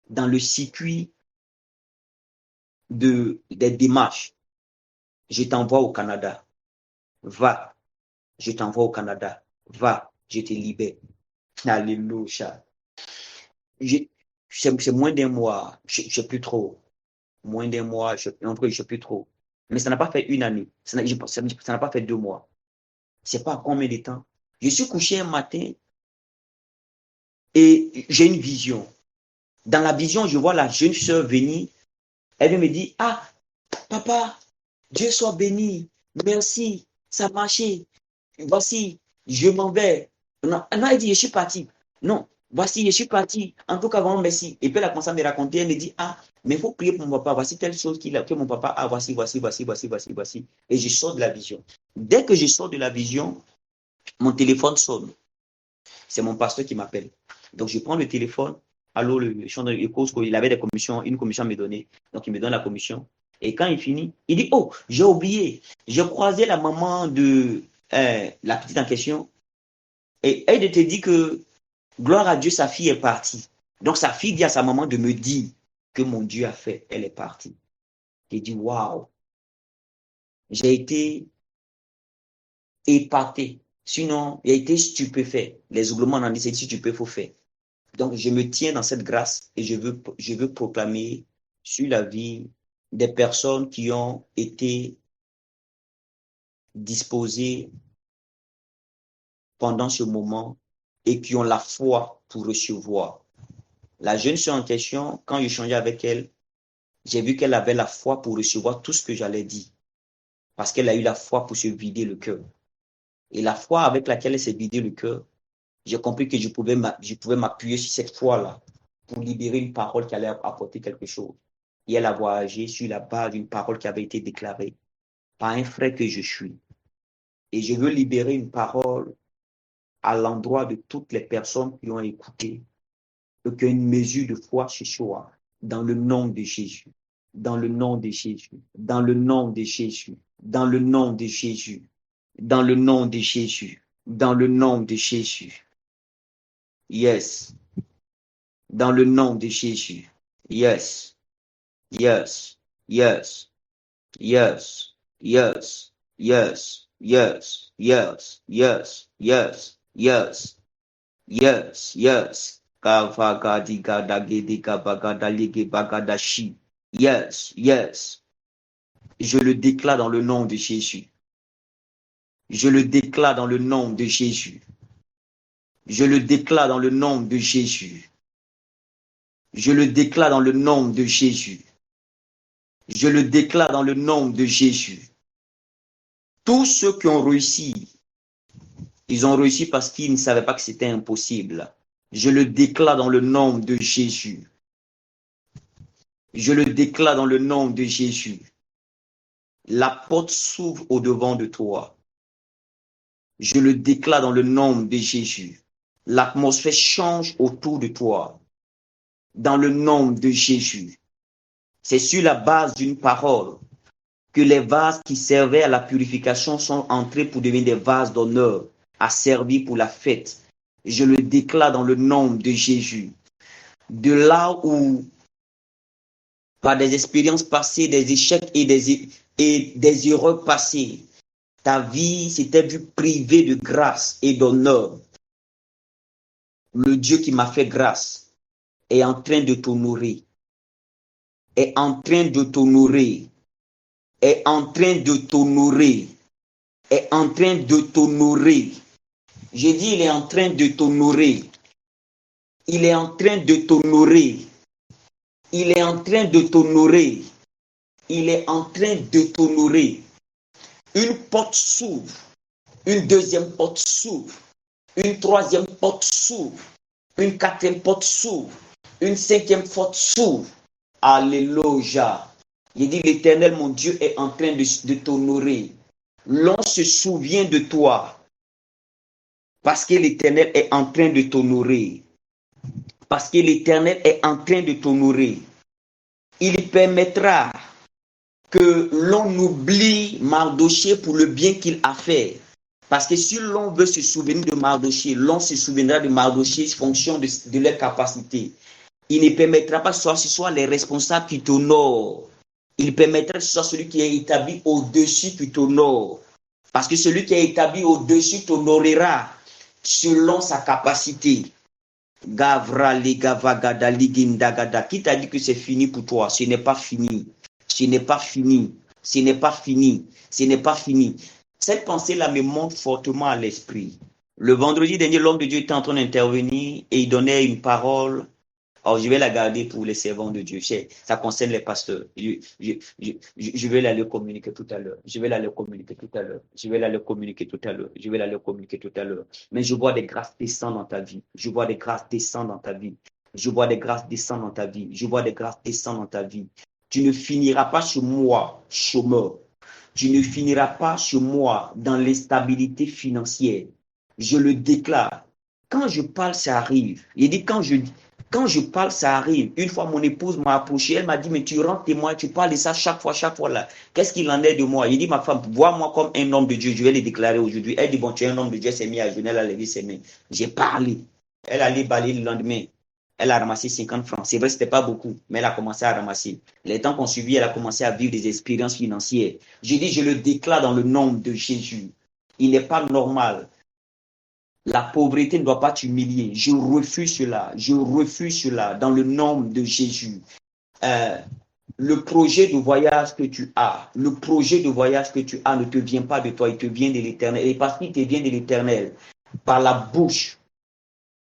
dans le circuit des démarches. Je t'envoie au Canada. Va, je t'envoie au Canada. Va, je te libère. Alléluia. c'est moins d'un mois, je sais plus trop. Moins d'un mois, entre je sais plus trop. Mais ça n'a pas fait une année. Ça n'a pas fait 2 mois. C'est pas combien de temps. Je suis couché un matin et j'ai une vision. Dans la vision, je vois la jeune sœur venir. Elle me dit, ah, papa, Dieu soit béni. Merci, ça a marché. Voici, je m'en vais. Non, elle dit, je suis parti. Non, voici, je suis parti. En tout cas, vraiment, merci. Et puis elle a commencé à me raconter. Elle me dit, ah, mais il faut prier pour mon papa. Voici telle chose que mon papa a. Voici. Et je sors de la vision. Dès que je sors de la vision, mon téléphone sonne. C'est mon pasteur qui m'appelle. Donc, je prends le téléphone. Allô, le champ de cause, il avait des commissions, une commission à me donner. Donc, il me donne la commission. Et quand il finit, il dit, oh, j'ai oublié. J'ai croisé la maman de la petite en question. Et elle te dit que, gloire à Dieu, sa fille est partie. Donc, sa fille dit à sa maman de me dire que mon Dieu a fait. Elle est partie. J'ai dit, waouh. J'ai été épaté. Sinon, il a été stupéfait. Les ouglements en disent, c'est stupéfait. Donc, je me tiens dans cette grâce et je veux proclamer sur la vie des personnes qui ont été disposées pendant ce moment et qui ont la foi pour recevoir. La jeune sœur en question, quand j'échangeais avec elle, j'ai vu qu'elle avait la foi pour recevoir tout ce que j'allais dire. Parce qu'elle a eu la foi pour se vider le cœur. Et la foi avec laquelle elle s'est vidée le cœur, j'ai compris que je pouvais m'appuyer sur cette foi-là pour libérer une parole qui allait apporter quelque chose. Et elle a voyagé sur la base d'une parole qui avait été déclarée par un frère que je suis. Et je veux libérer une parole à l'endroit de toutes les personnes qui ont écouté et qui ont une mesure de foi ce soir, dans le nom de Jésus, dans le nom de Jésus, dans le nom de Jésus, dans le nom de Jésus, dans le nom de Jésus, dans le nom de Jésus. Yes. Dans le nom de Jésus. Yes. Yes. Yes. Yes. Yes. Yes. Yes. Yes. Yes. Yes. Yes. Yes. Yes. Yes. Yes. Je le déclare dans le nom de Jésus. Je le déclare dans le nom de Jésus. Je le déclare dans le nom de Jésus. Je le déclare dans le nom de Jésus. Je le déclare dans le nom de Jésus. Tous ceux qui ont réussi, ils ont réussi parce qu'ils ne savaient pas que c'était impossible. Je le déclare dans le nom de Jésus. Je le déclare dans le nom de Jésus. La porte s'ouvre au-devant de toi. Je le déclare dans le nom de Jésus. L'atmosphère change autour de toi. Dans le nom de Jésus. C'est sur la base d'une parole que les vases qui servaient à la purification sont entrés pour devenir des vases d'honneur, à servir pour la fête. Je le déclare dans le nom de Jésus. De là où, par des expériences passées, des échecs et des erreurs passées, ta vie s'était vue privée de grâce et d'honneur. Le Dieu qui m'a fait grâce est en train de t'honorer, est en train de t'honorer, est en train de t'honorer, est en train de t'honorer. J'ai dit, il est en train de t'honorer. Il est en train de t'honorer. Il est en train de t'honorer. Il est en train de t'honorer. Une porte s'ouvre. Une deuxième porte s'ouvre. Une troisième porte s'ouvre. Une quatrième porte s'ouvre. Une cinquième porte s'ouvre. Alléluia. J'ai dit, l'Éternel, mon Dieu, est en train de t'honorer. L'on se souvient de toi. Parce que l'Éternel est en train de t'honorer. Parce que l'Éternel est en train de t'honorer. Il permettra que l'on oublie Mardochée pour le bien qu'il a fait. Parce que si l'on veut se souvenir de Mardochée, l'on se souviendra de Mardochée en fonction de leur capacité. Il ne permettra pas que ce soit les responsables qui t'honorent. Il permettra que ce soit celui qui est établi au-dessus qui t'honore. Parce que celui qui est établi au-dessus t'honorera selon sa capacité. Gavra ligavagada ligindagada. Qui t'a dit que c'est fini pour toi? Ce n'est pas fini. Ce n'est pas fini. Ce n'est pas fini. Ce n'est pas fini. Cette pensée-là me monte fortement à l'esprit. Le vendredi dernier, l'homme de Dieu était en train d'intervenir et il donnait une parole. Alors, je vais la garder pour les servants de Dieu. Ça concerne les pasteurs. Je vais la leur communiquer tout à l'heure. Je vais la leur communiquer tout à l'heure. Je vais la leur communiquer tout à l'heure. Je vais la leur communiquer tout à l'heure. Mais je vois des grâces descendre dans ta vie. Je vois des grâces descendre dans ta vie. Je vois des grâces descendre dans ta vie. Je vois des grâces descendre dans ta vie. Tu ne finiras pas chez moi, chômeur. Tu ne finiras pas chez moi dans l'instabilité financière. Je le déclare. Quand je parle, ça arrive. Il dit quand je parle, ça arrive. Une fois, mon épouse m'a approché. Elle m'a dit, mais tu rentres témoin, tu parles de ça chaque fois là. Qu'est-ce qu'il en est de moi? Il dit, ma femme, vois-moi comme un homme de Dieu. Je vais le déclarer aujourd'hui. Elle dit, bon, tu es un homme de Dieu. Elle s'est mise à genoux, elle a levé ses mains. J'ai parlé. Elle allait balayer le lendemain. Elle a ramassé 50 francs. C'est vrai, ce n'était pas beaucoup, mais elle a commencé à ramasser. Les temps qu'on suivit, elle a commencé à vivre des expériences financières. Je dis, je le déclare dans le nom de Jésus. Il n'est pas normal. La pauvreté ne doit pas t'humilier. Je refuse cela. Je refuse cela dans le nom de Jésus. Le projet de voyage que tu as, le projet de voyage que tu as ne te vient pas de toi, il te vient de l'Éternel. Et parce qu'il te vient de l'Éternel, par la bouche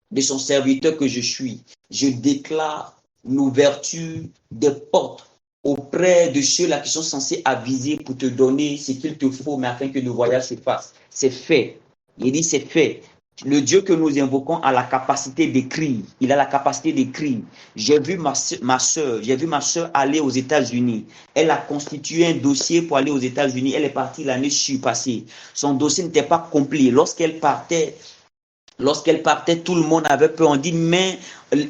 de son serviteur que je suis, je déclare l'ouverture des portes auprès de ceux-là qui sont censés aviser pour te donner ce qu'il te faut, mais afin que le voyage se fasse. C'est fait. Il dit c'est fait. Le Dieu que nous invoquons a la capacité d'écrire. Il a la capacité d'écrire. J'ai vu ma soeur aller aux États-Unis. Elle a constitué un dossier pour aller aux États-Unis. Elle est partie l'année passée. Son dossier n'était pas complet. Lorsqu'elle partait, tout le monde avait peur. On dit, mais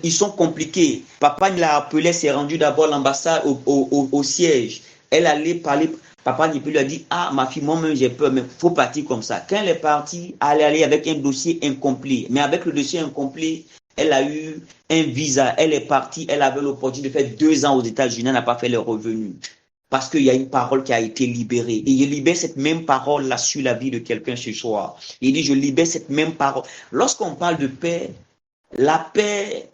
ils sont compliqués. Papa l'a appelé, s'est rendu d'abord à l'ambassade au siège. Elle allait parler. Papa lui a dit, ah, ma fille, moi-même, j'ai peur, mais il faut partir comme ça. Quand elle est partie, elle est allée avec un dossier incomplet. Mais avec le dossier incomplet, elle a eu un visa. Elle est partie, elle avait l'opportunité de faire 2 ans aux États-Unis, elle n'a pas fait les revenus. Parce qu'il y a une parole qui a été libérée. Et je libère cette même parole-là sur la vie de quelqu'un ce soir. Il dit, je libère cette même parole. Lorsqu'on parle de paix, la paix,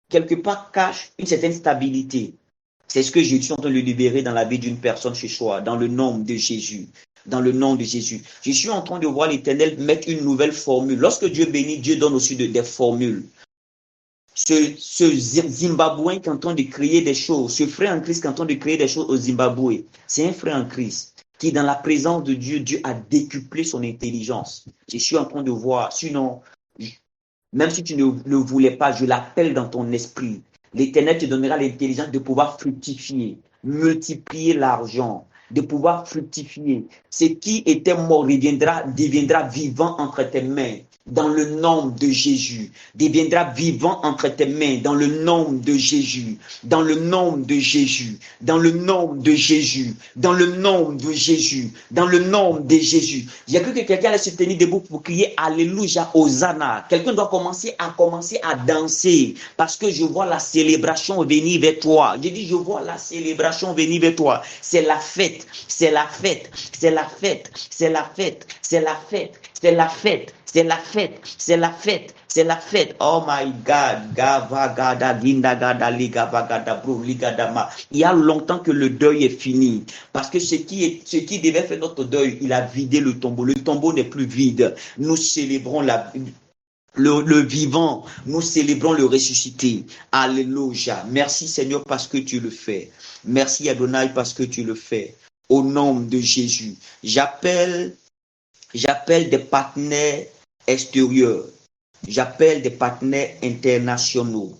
quelque part, cache une certaine stabilité. C'est ce que je suis en train de libérer dans la vie d'une personne ce soir, dans le nom de Jésus. Dans le nom de Jésus. Je suis en train de voir l'Éternel mettre une nouvelle formule. Lorsque Dieu bénit, Dieu donne aussi des formules. Ce Zimbabwéen qui est en train de créer des choses, ce frère en Christ qui est en train de créer des choses au Zimbabwe, c'est un frère en Christ qui, dans la présence de Dieu, Dieu a décuplé son intelligence. Je suis en train de voir, sinon, même si tu ne le voulais pas, je l'appelle dans ton esprit. L'Éternel te donnera l'intelligence de pouvoir fructifier, multiplier l'argent, de pouvoir fructifier. Ce qui était mort deviendra vivant entre tes mains. Dans le nom de Jésus, deviendra vivant entre tes mains, dans le nom de Jésus, dans le nom de Jésus, dans le nom de Jésus, dans le nom de Jésus, dans le nom de Jésus. Il y a que quelqu'un allait se tenir debout pour crier Alléluia, Hosanna. Quelqu'un doit commencer à danser parce que je vois la célébration venir vers toi. Je dis, je vois la célébration venir vers toi. C'est la fête, c'est la fête, c'est la fête, c'est la fête, c'est la fête, c'est la fête. C'est la fête, c'est la fête, c'est la fête. Oh my God. Gavagada, Gindagada, Ligavagada, Bro, Ligadama. Il y a longtemps que le deuil est fini. Parce que ce qui devait faire notre deuil, il a vidé le tombeau. Le tombeau n'est plus vide. Nous célébrons le vivant. Nous célébrons le ressuscité. Alléluia. Merci Seigneur parce que tu le fais. Merci Adonai parce que tu le fais. Au nom de Jésus. J'appelle des partenaires extérieurs. J'appelle des partenaires internationaux.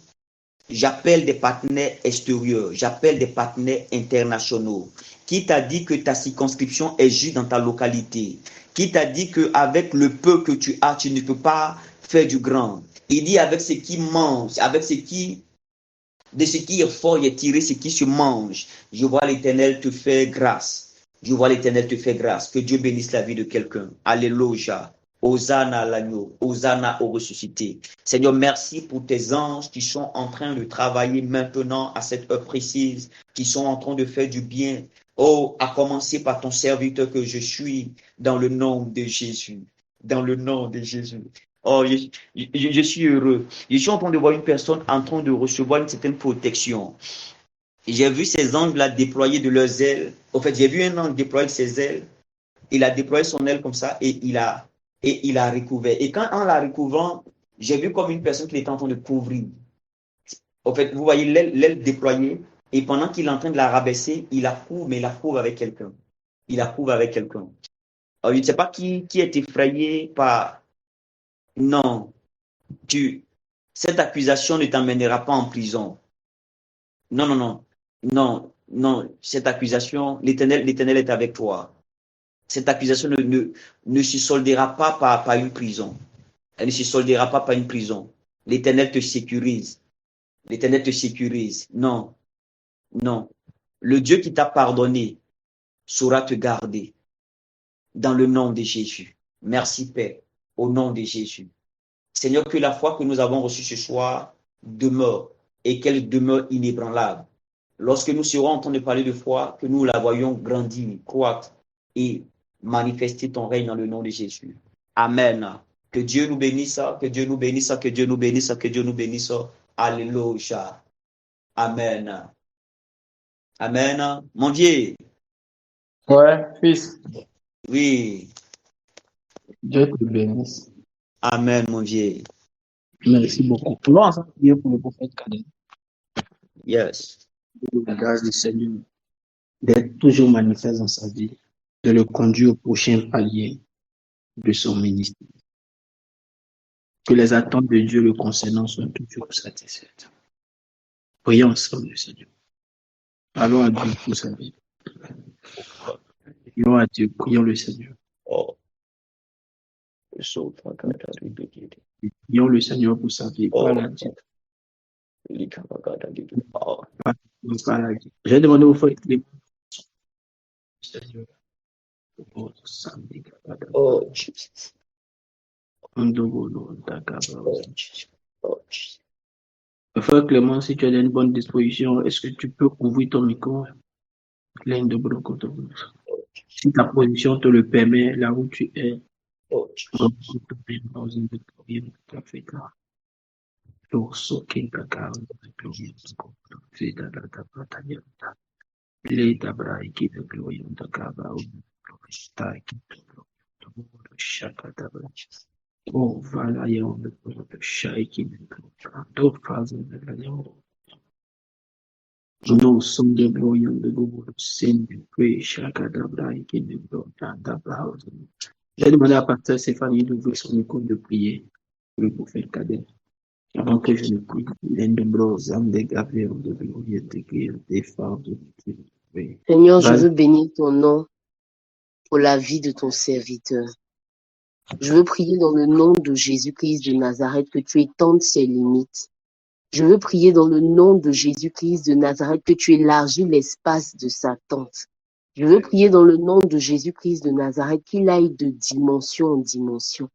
J'appelle des partenaires extérieurs. J'appelle des partenaires internationaux. Qui t'a dit que ta circonscription est juste dans ta localité? Qui t'a dit qu'avec le peu que tu as, tu ne peux pas faire du grand? Il dit avec ce qui mange, de ce qui est fort, il est tiré ce qui se mange. Je vois l'Éternel te faire grâce. Je vois l'Éternel te faire grâce. Que Dieu bénisse la vie de quelqu'un. Alléluia. Hosanna à l'agneau, Hosanna au ressuscité. Seigneur, merci pour tes anges qui sont en train de travailler maintenant à cette heure précise, qui sont en train de faire du bien. Oh, à commencer par ton serviteur que je suis, dans le nom de Jésus. Dans le nom de Jésus. Oh, je suis heureux. Je suis en train de voir une personne en train de recevoir une certaine protection. J'ai vu ces anges-là déployer de leurs ailes. En fait, j'ai vu un ange déployer ses ailes. Il a déployé son aile comme ça et il a recouvert. Et quand en la recouvrant, j'ai vu comme une personne qui était en train de couvrir. En fait, vous voyez l'aile déployée et pendant qu'il est en train de la rabaisser, il la couvre, mais il la couvre avec quelqu'un. Il la couvre avec quelqu'un. Alors, je ne sais pas qui est effrayé par... Non, cette accusation ne t'emmènera pas en prison. Non, non, non. Non, non. Cette accusation, l'Éternel est avec toi. Cette accusation ne se soldera pas par une prison. Elle ne se soldera pas par une prison. L'Éternel te sécurise. L'Éternel te sécurise. Non, non. Le Dieu qui t'a pardonné saura te garder dans le nom de Jésus. Merci, Père, au nom de Jésus. Seigneur, que la foi que nous avons reçue ce soir demeure et qu'elle demeure inébranlable. Lorsque nous serons en train de parler de foi, que nous la voyons grandir, croître et manifester ton règne dans le nom de Jésus. Amen. Que Dieu nous bénisse, que Dieu nous bénisse, que Dieu nous bénisse, que Dieu nous bénisse. Alléluia. Amen. Amen. Mon Dieu. Ouais, fils, Oui. Dieu te bénisse. Amen, mon Dieu. Merci beaucoup. Pouvons ensemble prier pour le prophète Cadet. Yes. La grâce du Seigneur d'être toujours manifeste dans sa vie, de le conduire au prochain palier de son ministère. Que les attentes de Dieu le concernant soient toujours satisfaites. Prions ensemble le Seigneur. Allons à Dieu pour sa vie. Prions à Dieu, prions le Seigneur. Oh. Prions le Seigneur pour sa vie. Parle à Dieu. Parle à Dieu. J'ai demandé au frère Clément. Seigneur. Oh, Jesus. Frère Clément, si tu as une bonne disposition, est-ce que tu peux ouvrir ton micro? Si ta position te le permet, là où tu es, oh, voilà, il y a un nous sommes des gloyants de Google, Seigneur, Chakadabra, j'ai demandé à Pasteur Stéphanie d'ouvrir son micro de prier pour le prophète Cadet. Avant que je ne prie, l'Indembros, âme de Gabriel, de Gloria, de Guerre, des phares de Dieu. Seigneur, je veux bénir ton nom pour la vie de ton serviteur. Je veux prier dans le nom de Jésus-Christ de Nazareth que tu étendes ses limites. Je veux prier dans le nom de Jésus-Christ de Nazareth que tu élargis l'espace de sa tente. Je veux prier dans le nom de Jésus-Christ de Nazareth qu'il aille de dimension en dimension,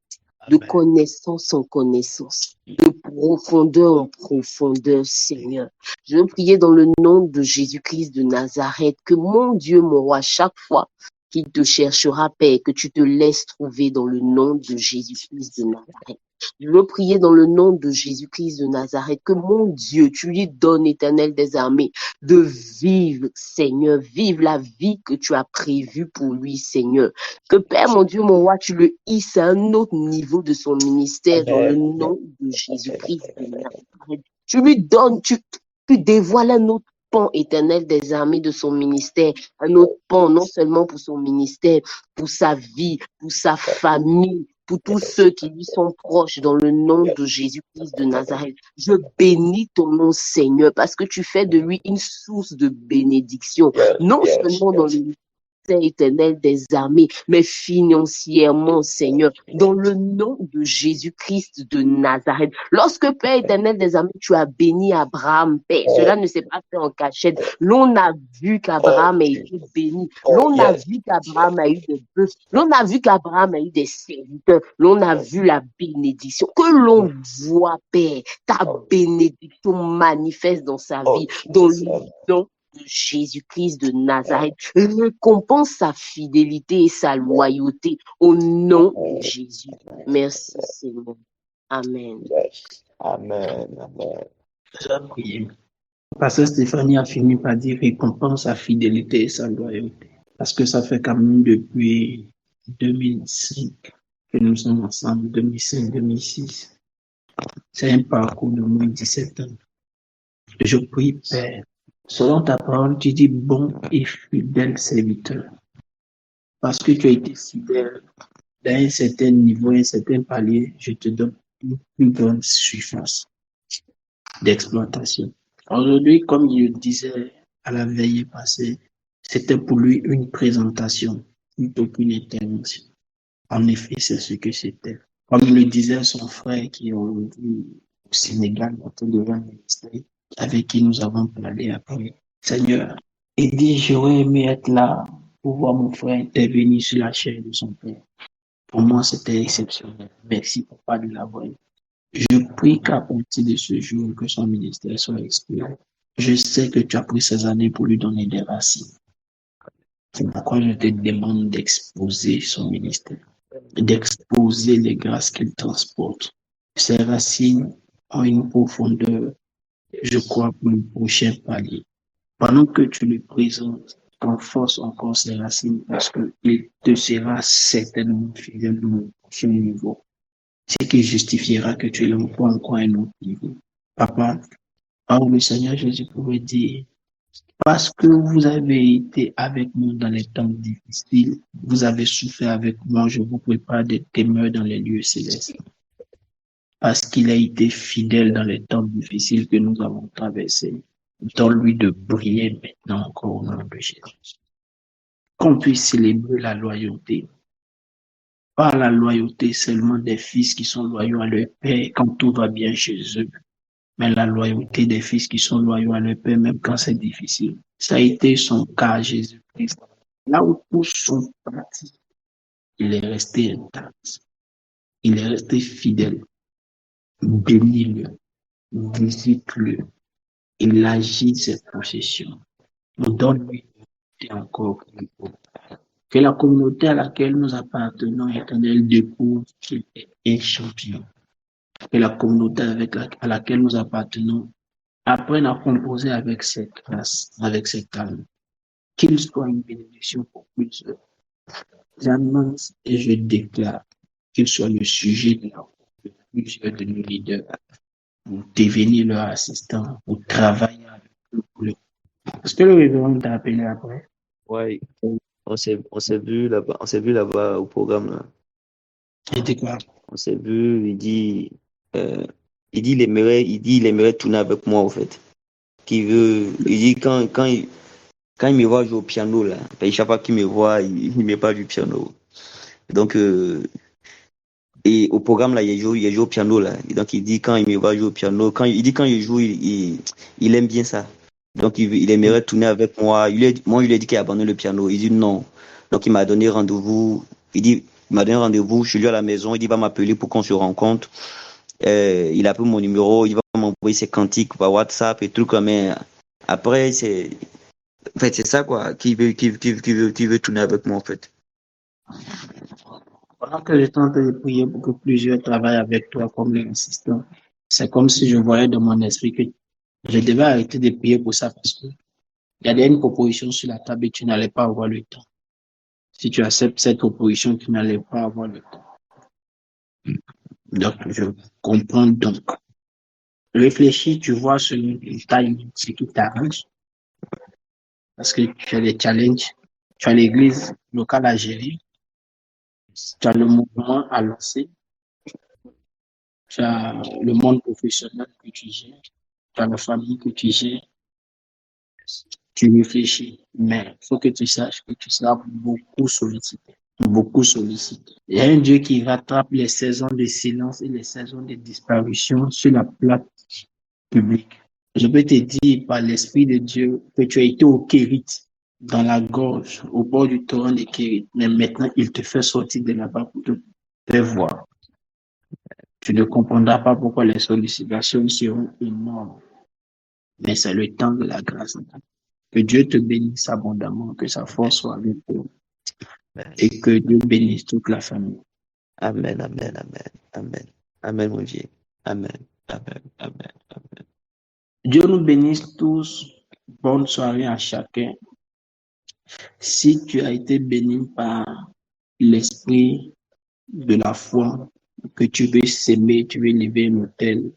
de connaissance en connaissance, de profondeur en profondeur, Seigneur. Je veux prier dans le nom de Jésus-Christ de Nazareth que mon Dieu, mon roi, chaque fois qu'il te cherchera, Père, que tu te laisses trouver dans le nom de Jésus-Christ de Nazareth. Je veux prier dans le nom de Jésus-Christ de Nazareth que mon Dieu, tu lui donnes, Éternel des armées, de vivre, Seigneur, vivre la vie que tu as prévue pour lui, Seigneur. Que Père, mon Dieu, mon roi, tu le hisses à un autre niveau de son ministère dans le nom de Jésus-Christ de Nazareth. Tu lui donnes, tu dévoiles un autre pan, Éternel des armées de son ministère, un autre pan, non seulement pour son ministère, pour sa vie, pour sa famille, pour tous ceux qui lui sont proches dans le nom de Jésus-Christ de Nazareth. Je bénis ton nom, Seigneur, parce que tu fais de lui une source de bénédiction, non seulement dans le ministère éternel des armées, mais financièrement, Seigneur, dans le nom de Jésus-Christ de Nazareth. Lorsque, Père éternel des armées, tu as béni Abraham, Père, cela ne s'est pas fait en cachette. L'on a vu qu'Abraham a été béni. L'on a vu qu'Abraham a eu des bœufs. L'on a vu qu'Abraham a eu des serviteurs. L'on a vu la bénédiction. Que l'on voit, Père, ta bénédiction manifeste dans sa vie, dans le nom de Jésus-Christ de Nazareth. Récompense sa fidélité et sa loyauté au nom de Jésus. Merci, Seigneur. Amen. Yes. Amen. Amen. J'ai prié. Pasteur Stéphanie a fini par dire récompense sa fidélité et sa loyauté. Parce que ça fait quand même depuis 2005 que nous sommes ensemble, 2005-2006. C'est un parcours de moins de 17 ans. Je prie, Père, selon ta parole, tu dis bon et fidèle serviteur. Parce que tu as été fidèle dans un certain niveau, un certain palier, je te donne une plus grande surface d'exploitation. Aujourd'hui, comme il le disait à la veille passée, c'était pour lui une présentation plutôt qu'une intervention. En effet, c'est ce que c'était. Comme le disait son frère qui est aujourd'hui au Sénégal, devant le ministère, avec qui nous avons parlé après. Seigneur, il dit, j'aurais aimé être là pour voir mon frère intervenir sur la chair de son père. Pour moi, c'était exceptionnel. Merci, papa, de l'avoir. Je prie qu'à partir de ce jour, que son ministère soit expiré. Je sais que tu as pris ces années pour lui donner des racines. C'est pourquoi je te demande d'exposer son ministère, d'exposer les grâces qu'il transporte. Ces racines ont une profondeur, je crois, pour le prochain palier. Pendant que tu le présentes, renforce encore ses racines parce qu'il te sera certainement fidèle dans le prochain niveau. Ce qui justifiera que tu l'emploies encore à un autre niveau. Papa, par le Seigneur Jésus pouvait dire, parce que vous avez été avec moi dans les temps difficiles, vous avez souffert avec moi, je vous prépare des demeures dans les lieux célestes. Parce qu'il a été fidèle dans les temps difficiles que nous avons traversés. Donne-lui de briller maintenant encore au nom de Jésus. Qu'on puisse célébrer la loyauté. Pas la loyauté seulement des fils qui sont loyaux à leur père quand tout va bien chez eux, mais la loyauté des fils qui sont loyaux à leur père même quand c'est difficile. Ça a été son cas à Jésus-Christ. Là où tous sont partis, il est resté intact. Il est resté fidèle. Bénis-le, visite-le. Il agit ses possessions. Donne-lui encore plus haut. Que la communauté à laquelle nous appartenons, Éternel, découvre qu'il est un champion. Que la communauté à laquelle nous appartenons apprenne à composer avec cette grâce, avec cet talent. Qu'il soit une bénédiction pour plusieurs. J'annonce et je déclare qu'il soit le sujet de plusieurs de nos leaders pour devenir leur assistant, pour travailler avec eux. Est-ce que le révérend t'a appelé après? Ouais, on s'est vu là-bas au programme là. Il dit quoi? On s'est vu, il aimerait tourner avec moi, en fait. Il dit quand il me voit jouer au piano, là, chaque fois qu'il me voit, il me parle du piano. Donc, et au programme, là, il joue au piano, là. Et donc, il dit quand il me voit jouer au piano, quand il joue, il aime bien ça. Donc, il aimerait tourner avec moi. Moi, je lui ai dit qu'il abandonne le piano. Il dit non. Donc, il m'a donné rendez-vous. Il m'a donné rendez-vous. Je suis lui à la maison. Il dit, il va m'appeler pour qu'on se rencontre. Il a pris mon numéro. Il va m'envoyer ses cantiques par WhatsApp et tout. Mais après, en fait, c'est ça, quoi. Qui veut tourner avec moi, en fait. Pendant que je tente de prier pour que plusieurs travaillent avec toi comme les assistants, c'est comme si je voyais dans mon esprit que je devais arrêter de prier pour ça parce que il y a une proposition sur la table et tu n'allais pas avoir le temps. Si tu acceptes cette proposition, tu n'allais pas avoir le temps. Donc, je comprends donc. Réfléchis, tu vois ce qui t'arrange. Parce que tu as des challenges. Tu as l'église locale à gérer. Tu as le mouvement à lancer. Tu as le monde professionnel que tu gères. Tu as la famille que tu gères. Tu réfléchis. Mais il faut que tu saches que tu seras beaucoup sollicité. Beaucoup sollicité. Il y a un Dieu qui rattrape les saisons de silence et les saisons de disparition sur la place publique. Je peux te dire par l'Esprit de Dieu que tu as été au Kérit, dans la gorge, au bord du torrent de Kérit. Mais maintenant, il te fait sortir de là-bas pour te faire voir. Tu ne comprendras pas pourquoi les sollicitations seront énormes. Mais c'est le temps de la grâce. Que Dieu te bénisse abondamment, que sa force soit avec toi. Et que Dieu bénisse toute la famille. Amen, amen, amen, amen. Amen, mon Dieu. Amen. Amen. Amen. Amen. Dieu nous bénisse tous. Bonne soirée à chacun. Si tu as été béni par l'esprit de la foi, que tu veux s'aimer, tu veux lever un hôtel,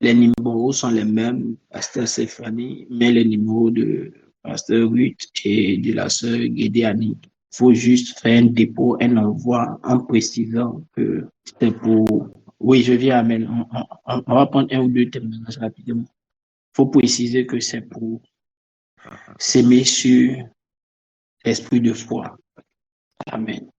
les numéros sont les mêmes, Pasteur Stéphanie, mais les numéros de Pasteur Ruth et de la sœur Gédéani. Il faut juste faire un dépôt, un envoi en précisant que c'est pour... Oui, je viens, Amen. On va prendre un ou deux témoignages rapidement. Il faut préciser que c'est pour s'aimer sur l'esprit de foi. Amen.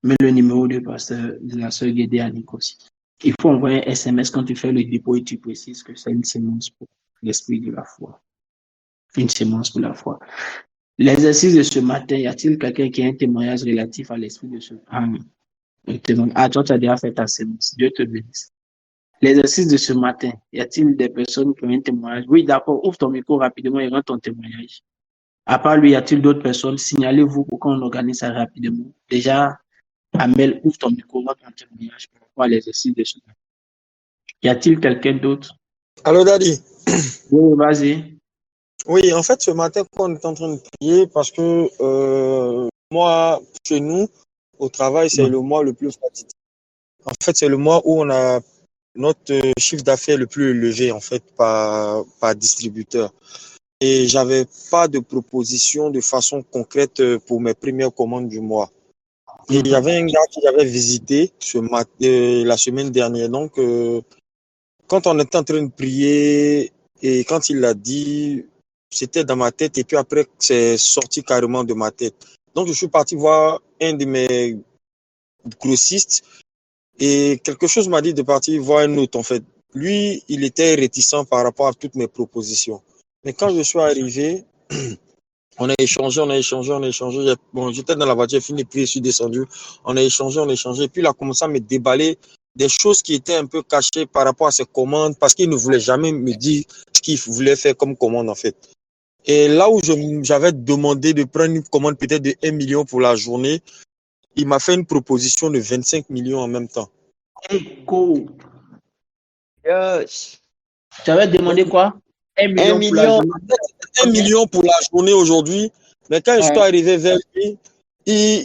Mais le numéro de Pasteur de la sœur Gédéani aussi. Il faut envoyer un SMS quand tu fais le dépôt et tu précises que c'est une sémence pour l'esprit de la foi. Une sémence pour la foi. L'exercice de ce matin, y a-t-il quelqu'un qui a un témoignage relatif à l'esprit de ce matin? Ah, toi, tu as déjà fait ta sémence. Dieu te bénisse. L'exercice de ce matin, y a-t-il des personnes qui ont un témoignage? Oui, d'accord. Ouvre ton micro rapidement et rends ton témoignage. À part lui, y a-t-il d'autres personnes? Signalez-vous pour qu'on organise ça rapidement. Déjà, Amel, ouvre ton micro, rends ton témoignage pour voir l'exercice de ce matin. Y a-t-il quelqu'un d'autre? Allô, Daddy. Oui, vas-y. Oui, en fait, ce matin, on est en train de prier parce que moi, chez nous, au travail, c'est le mois le plus fatigué. En fait, c'est le mois où on a notre chiffre d'affaires le plus élevé, en fait, par distributeur. Et j'avais pas de proposition de façon concrète pour mes premières commandes du mois. Et il y avait un gars qui j'avais visité la semaine dernière. Donc, quand on était en train de prier et quand il l'a dit, c'était dans ma tête et puis après, c'est sorti carrément de ma tête. Donc, je suis parti voir un de mes grossistes et quelque chose m'a dit de partir voir un autre, en fait. Lui, il était réticent par rapport à toutes mes propositions. Mais quand je suis arrivé, on a échangé. Bon, j'étais dans la voiture, j'ai fini de prier, je suis descendu. On a échangé. Et puis, il a commencé à me déballer des choses qui étaient un peu cachées par rapport à ses commandes parce qu'il ne voulait jamais me dire ce qu'il voulait faire comme commande, en fait. Et là où j'avais demandé de prendre une commande peut-être de 1 million pour la journée, il m'a fait une proposition de 25 millions en même temps. Écho. Yes. Tu avais demandé quoi? 1 million pour la journée. 1 million pour la journée aujourd'hui. Mais quand je suis arrivé vers lui,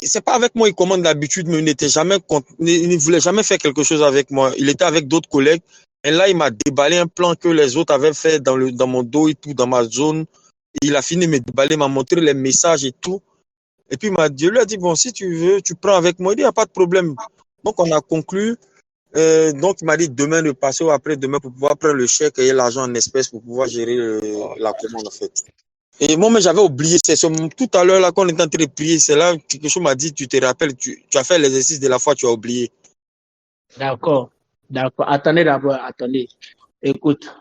c'est pas avec moi, il commande d'habitude, mais il ne voulait jamais faire quelque chose avec moi. Il était avec d'autres collègues. Et là, il m'a déballé un plan que les autres avaient fait dans mon dos et tout, dans ma zone. Il a fini de me déballer, m'a montré les messages et tout. Et puis, Dieu lui a dit, bon, si tu veux, tu prends avec moi. Il dit, il n'y a pas de problème. Donc, on a conclu. Donc, il m'a dit demain de passer ou après-demain pour pouvoir prendre le chèque et l'argent en espèces pour pouvoir gérer la commande, en fait. Et moi, mais j'avais oublié. C'est tout à l'heure, là, quand on était en train de prier, c'est là quelque chose m'a dit, tu te rappelles, tu as fait l'exercice de la foi, tu as oublié. D'accord. Attendez d'abord, Écoute.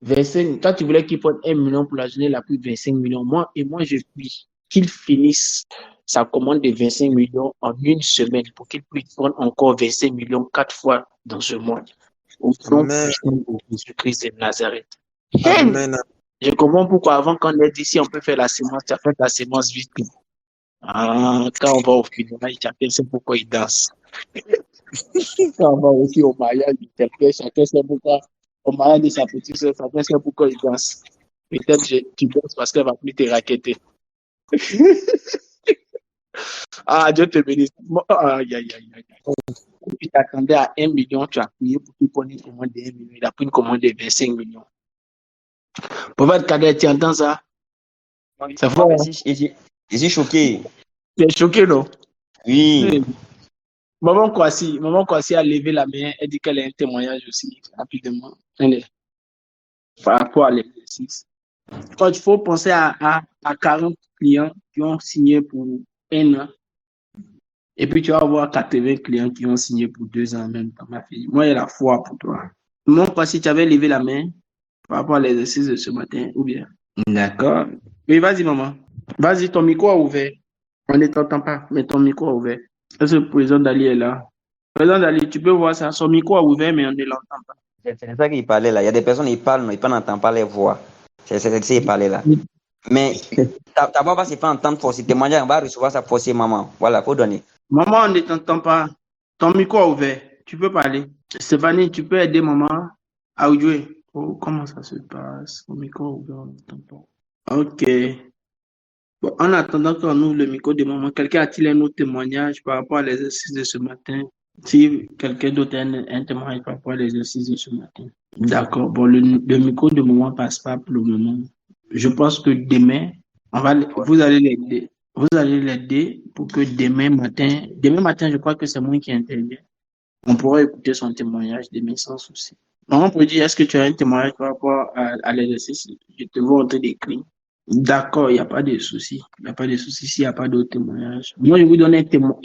25, toi, tu voulais qu'il prenne 1 million pour la journée, il a pris 25 millions. Moi, je prie qu'il finisse sa commande de 25 millions en une semaine pour qu'il puisse prendre encore 25 millions 4 fois dans ce mois. Au nom puissant de Jésus-Christ de Nazareth. Amen. Je comprends pourquoi avant qu'on est ici, on peut faire la sémence. Tu as fait la sémence vite. Quand on va au final, chacun sait pourquoi il danse. Quand on va aussi au mariage, chacun sait pourquoi. Au mariage de sa petite soeur, chacun sait pourquoi il danse. Peut-être tu danses parce qu'elle va plus te raqueter. Dieu te bénisse. Tu t'attendais à 1 million, tu as payé pour qu'il prenne une commande de 1 million. Il a pris une commande de 25 millions. Prophète Kader, tu entends ça? C'est fort. Je suis choqué. Tu es choqué, non? Oui. Maman Kwasi a levé la main. Elle dit qu'elle a un témoignage aussi, rapidement. Par rapport à l'exercice. Quand il faut penser à 40 clients qui ont signé pour 1 an, et puis tu vas avoir 80 clients qui ont signé pour 2 ans en même temps, ma fille. Moi, il y a la foi pour toi. Maman Kwasi, tu avais levé la main par rapport à l'exercice de ce matin, ou bien? D'accord. Oui, vas-y, maman. Vas-y, ton micro est ouvert. On ne t'entend pas, mais ton micro est ouvert. Est-ce que le président Dali est là? Président Dali, tu peux voir ça. Son micro est ouvert, mais on ne l'entend pas. C'est ça qu'il parlait là. Il y a des personnes qui parlent, mais ils n'entendent pas les voix. C'est ça qu'il parlait là. Mais ta voix va se faire entendre forcément. Témoignage, on va recevoir ça forcément, maman. Voilà, il faut donner. Maman, on ne t'entend pas. Ton micro est ouvert. tu peux parler. Stéphanie, tu peux aider maman à jouer. Oh, comment ça se passe? Au micro ouvert, on n'entend pas. Ok. Bon, en attendant qu'on ouvre le micro de maman, quelqu'un a-t-il un autre témoignage par rapport à l'exercice de ce matin? Si quelqu'un d'autre a un témoignage par rapport à l'exercice de ce matin. D'accord. Bon, le micro de maman passe pas pour le moment. Je pense que demain, vous allez l'aider. Vous allez l'aider pour que demain matin, je crois que c'est moi qui interviens. On pourra écouter son témoignage demain sans souci. Maman peut dire, est-ce que tu as un témoignage par rapport à l'exercice? Je te vois en train d'écrire. D'accord, il n'y a pas de souci. Il n'y a pas de souci s'il n'y a pas d'autres témoignages. Moi, je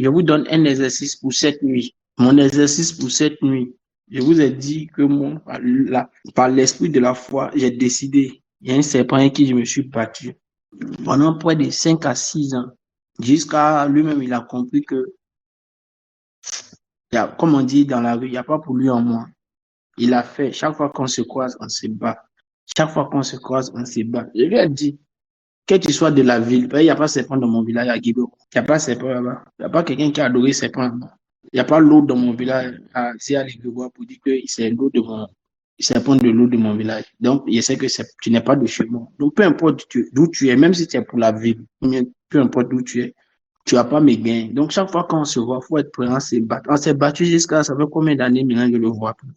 vous donne un exercice pour cette nuit. Mon exercice pour cette nuit. Je vous ai dit que moi, par l'esprit de la foi, j'ai décidé. Il y a un serpent avec qui je me suis battu pendant près de 5 à 6 ans. Jusqu'à lui-même, il a compris que, comme on dit dans la rue, il n'y a pas pour lui en moi. Il a fait. Chaque fois qu'on se croise, on se bat. Chaque fois qu'on se croise, on se bat. Je lui ai dit, que tu sois de la ville, il n'y a pas serpent dans mon village à Guido. Il n'y a pas serpent là-bas. Il n'y a pas quelqu'un qui a adoré serpent là-bas. Il n'y a pas l'eau dans mon village à Guido pour dire que c'est l'eau de mon serpent de l'eau de mon village. Donc, je sais que tu n'es pas de chez moi. Donc, peu importe d'où tu es, même si tu es pour la ville, peu importe d'où tu es, tu n'as pas mes gains. Donc, chaque fois qu'on se voit, il faut être prêt à se battre. On s'est battu jusqu'à, ça fait combien d'années maintenant que je le vois plus.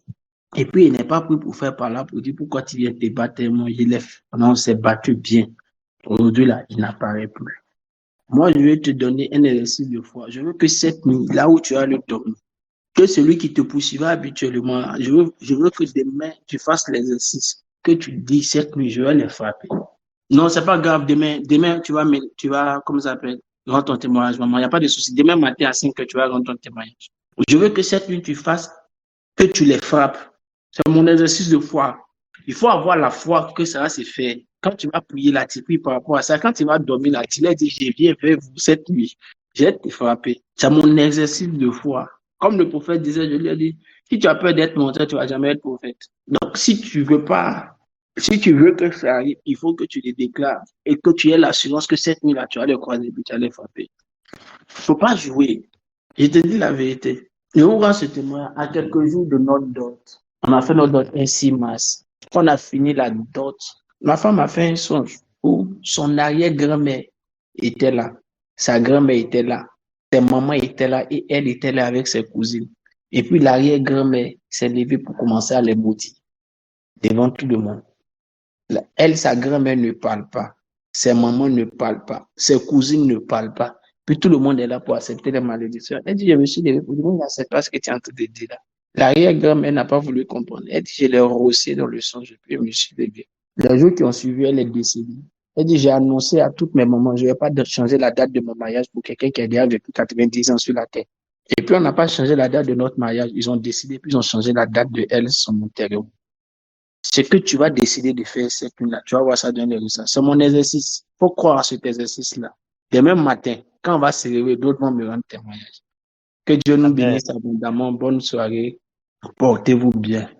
Et puis, il n'est pas pris pour faire par là, pour dire pourquoi tu viens te battre. Moi, je l'ai fait. Non, on s'est battu bien. Aujourd'hui, là, il n'apparaît plus. Moi, je vais te donner un exercice de foi. Je veux que cette nuit, là où tu as le dormir, que celui qui te poursuivra habituellement, là, je veux que demain, tu fasses l'exercice. Que tu dis, cette nuit, je vais les frapper. Non, c'est pas grave. Demain, tu vas, comment ça s'appelle, rendre ton témoignage, maman. Il n'y a pas de souci. Demain matin à 5 heures, tu vas rendre ton témoignage. Je veux que cette nuit, tu fasses, que tu les frappes. C'est mon exercice de foi. Il faut avoir la foi que ça va se faire. Quand tu vas prier là, tu pries par rapport à ça. Quand tu vas dormir là, tu leur dis, je viens vers vous cette nuit. Je vais te frapper. C'est mon exercice de foi. Comme le prophète disait, je lui ai dit, si tu as peur d'être monté, tu ne vas jamais être prophète. Donc, si tu veux que ça arrive, il faut que tu les déclares et que tu aies l'assurance que cette nuit-là, tu vas les croiser et tu vas les frapper. Il ne faut pas jouer. Je te dis la vérité. Je vous rends ce témoin à quelques jours de notre dot. On a fait notre dot un 6 mars. Quand on a fini la dot, ma femme a fait un songe où son arrière-grand-mère était là. Sa grand-mère était là. Sa maman était là et elle était là avec ses cousines. Et puis l'arrière-grand-mère s'est levée pour commencer à les maudire devant tout le monde. Elle, sa grand-mère ne parle pas. Ses mamans ne parlent pas. Ses cousines ne parlent pas. Puis tout le monde est là pour accepter les malédictions. Elle dit, je me suis levé pour dire, on n'accepte pas ce que tu es en train de dire là. L'arrière-grand-mère n'a pas voulu comprendre. Elle dit, je l'ai rossé dans le sang, puis je me suis levé. Les jours qui ont suivi, elle est décédée. Elle dit, j'ai annoncé à toutes mes mamans, je ne vais pas changer la date de mon mariage pour quelqu'un qui a déjà vécu 90 ans sur la terre. Et puis on n'a pas changé la date de notre mariage. Ils ont décidé, puis ils ont changé la date de elle, son enterrement. Ce que tu vas décider de faire cette nuit-là, tu vas voir ça donner les résultats. C'est mon exercice. Il faut croire à cet exercice-là. Demain matin, quand on va se réveiller, d'autres vont me rendre témoignage. Que Dieu nous bénisse abondamment. Bonne soirée. Portez-vous bien.